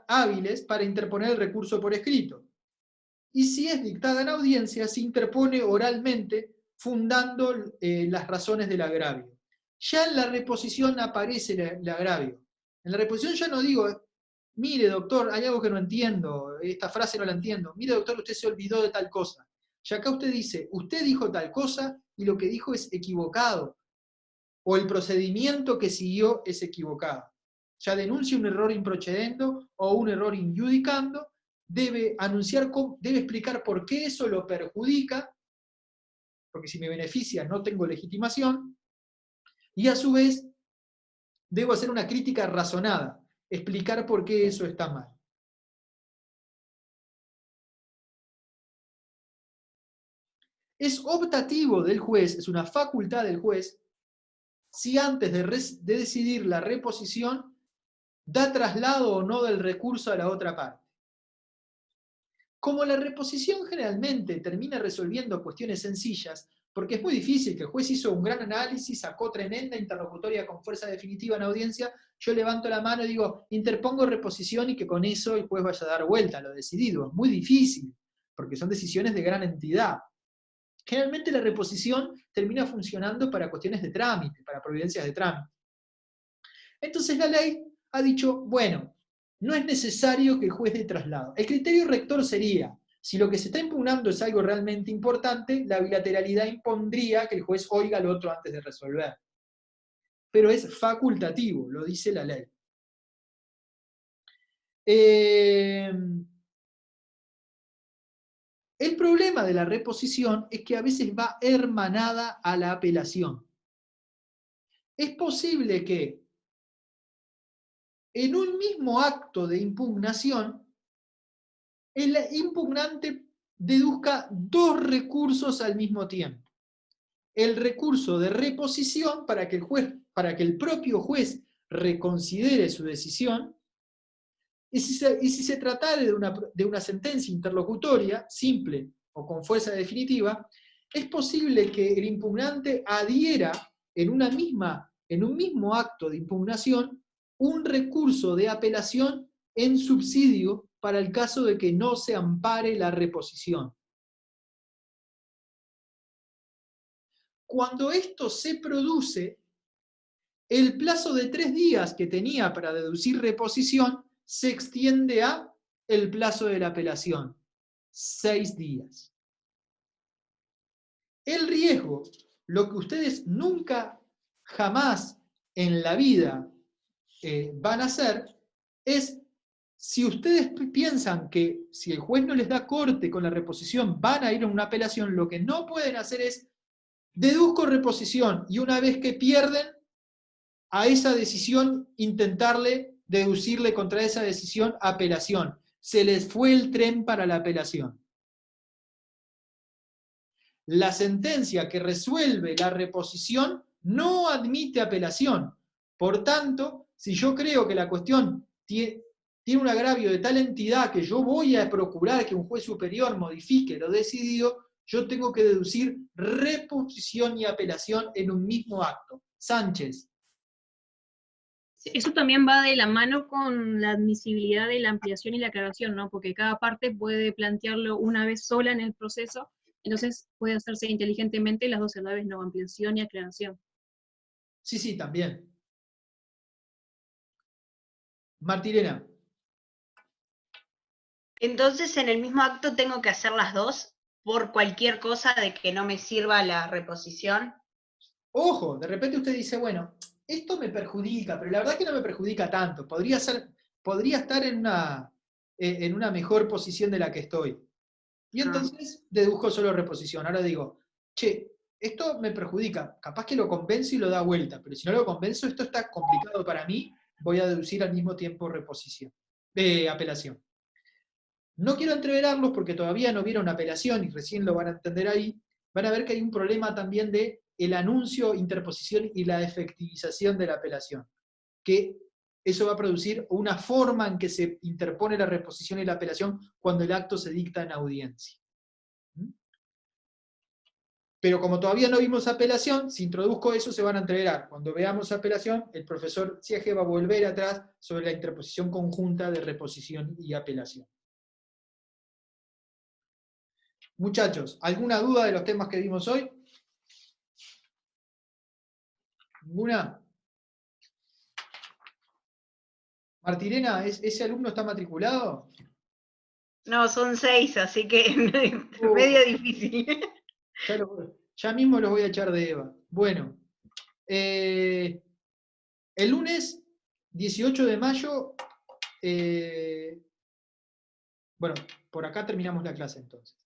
hábiles para interponer el recurso por escrito. Y si es dictada en audiencia, se interpone oralmente fundando las razones del agravio. Ya en la reposición aparece el agravio. En la reposición ya no digo, mire doctor, hay algo que no entiendo, esta frase no la entiendo, mire doctor, usted se olvidó de tal cosa. Ya acá usted dice, usted dijo tal cosa y lo que dijo es equivocado, o el procedimiento que siguió es equivocado. Ya denuncia un error improcedendo o un error injudicando, debe explicar por qué eso lo perjudica, porque si me beneficia no tengo legitimación, y a su vez debo hacer una crítica razonada, explicar por qué eso está mal. Es optativo del juez, es una facultad del juez, si antes de decidir la reposición, da traslado o no del recurso a la otra parte. Como la reposición generalmente termina resolviendo cuestiones sencillas, porque es muy difícil, que el juez hizo un gran análisis, sacó tremenda interlocutoria con fuerza definitiva en audiencia, yo levanto la mano y digo, interpongo reposición y que con eso el juez vaya a dar vuelta a lo decidido. Es muy difícil, porque son decisiones de gran entidad. Generalmente la reposición termina funcionando para cuestiones de trámite, para providencias de trámite. Entonces la ley ha dicho, bueno, no es necesario que el juez dé traslado. El criterio rector sería, si lo que se está impugnando es algo realmente importante, la bilateralidad impondría que el juez oiga al otro antes de resolver. Pero es facultativo, lo dice la ley. El problema de la reposición es que a veces va hermanada a la apelación. Es posible que en un mismo acto de impugnación, el impugnante deduzca 2 recursos al mismo tiempo. El recurso de reposición para que el propio juez reconsidere su decisión, y si se tratara de una sentencia interlocutoria, simple o con fuerza definitiva, es posible que el impugnante adhiera en un mismo acto de impugnación un recurso de apelación en subsidio para el caso de que no se ampare la reposición. Cuando esto se produce, el plazo de 3 días que tenía para deducir reposición se extiende a el plazo de la apelación, 6 días. El riesgo, lo que ustedes nunca, jamás en la vida van a hacer, es si ustedes piensan que si el juez no les da corte con la reposición van a ir a una apelación, lo que no pueden hacer es deduzco reposición y una vez que pierden a esa decisión intentarle deducirle contra esa decisión apelación. Se les fue el tren para la apelación. La sentencia que resuelve la reposición no admite apelación. Por tanto, si yo creo que la cuestión tiene un agravio de tal entidad que yo voy a procurar que un juez superior modifique lo decidido, yo tengo que deducir reposición y apelación en un mismo acto. Sánchez. Eso también va de la mano con la admisibilidad de la ampliación y la aclaración, ¿no? Porque cada parte puede plantearlo una vez sola en el proceso Entonces puede hacerse inteligentemente las dos a la vez, no ampliación y aclaración. Sí, sí, también. Martirena. Entonces, en el mismo acto tengo que hacer las dos por cualquier cosa de que no me sirva la reposición. Ojo, de repente usted dice, bueno, esto me perjudica, pero la verdad que no me perjudica tanto. Podría estar en una mejor posición de la que estoy. Y entonces dedujo solo reposición. Ahora digo, che, esto me perjudica. Capaz que lo convenzo y lo da vuelta, pero si no lo convenzo, esto está complicado para mí, voy a deducir al mismo tiempo reposición. Apelación. No quiero entreverarlos porque todavía no vieron apelación y recién lo van a entender ahí. Van a ver que hay un problema también de el anuncio, interposición y la efectivización de la apelación. Que eso va a producir una forma en que se interpone la reposición y la apelación cuando el acto se dicta en audiencia. Pero como todavía no vimos apelación, si introduzco eso se van a entreverar. Cuando veamos apelación, el profesor Siege va a volver atrás sobre la interposición conjunta de reposición y apelación. Muchachos, ¿alguna duda de los temas que vimos hoy? ¿Ninguna? Martirena, ¿ese alumno está matriculado? No, son 6, así que medio difícil. Ya mismo los voy a echar de Eva. Bueno, el lunes 18 de mayo, bueno, por acá terminamos la clase entonces.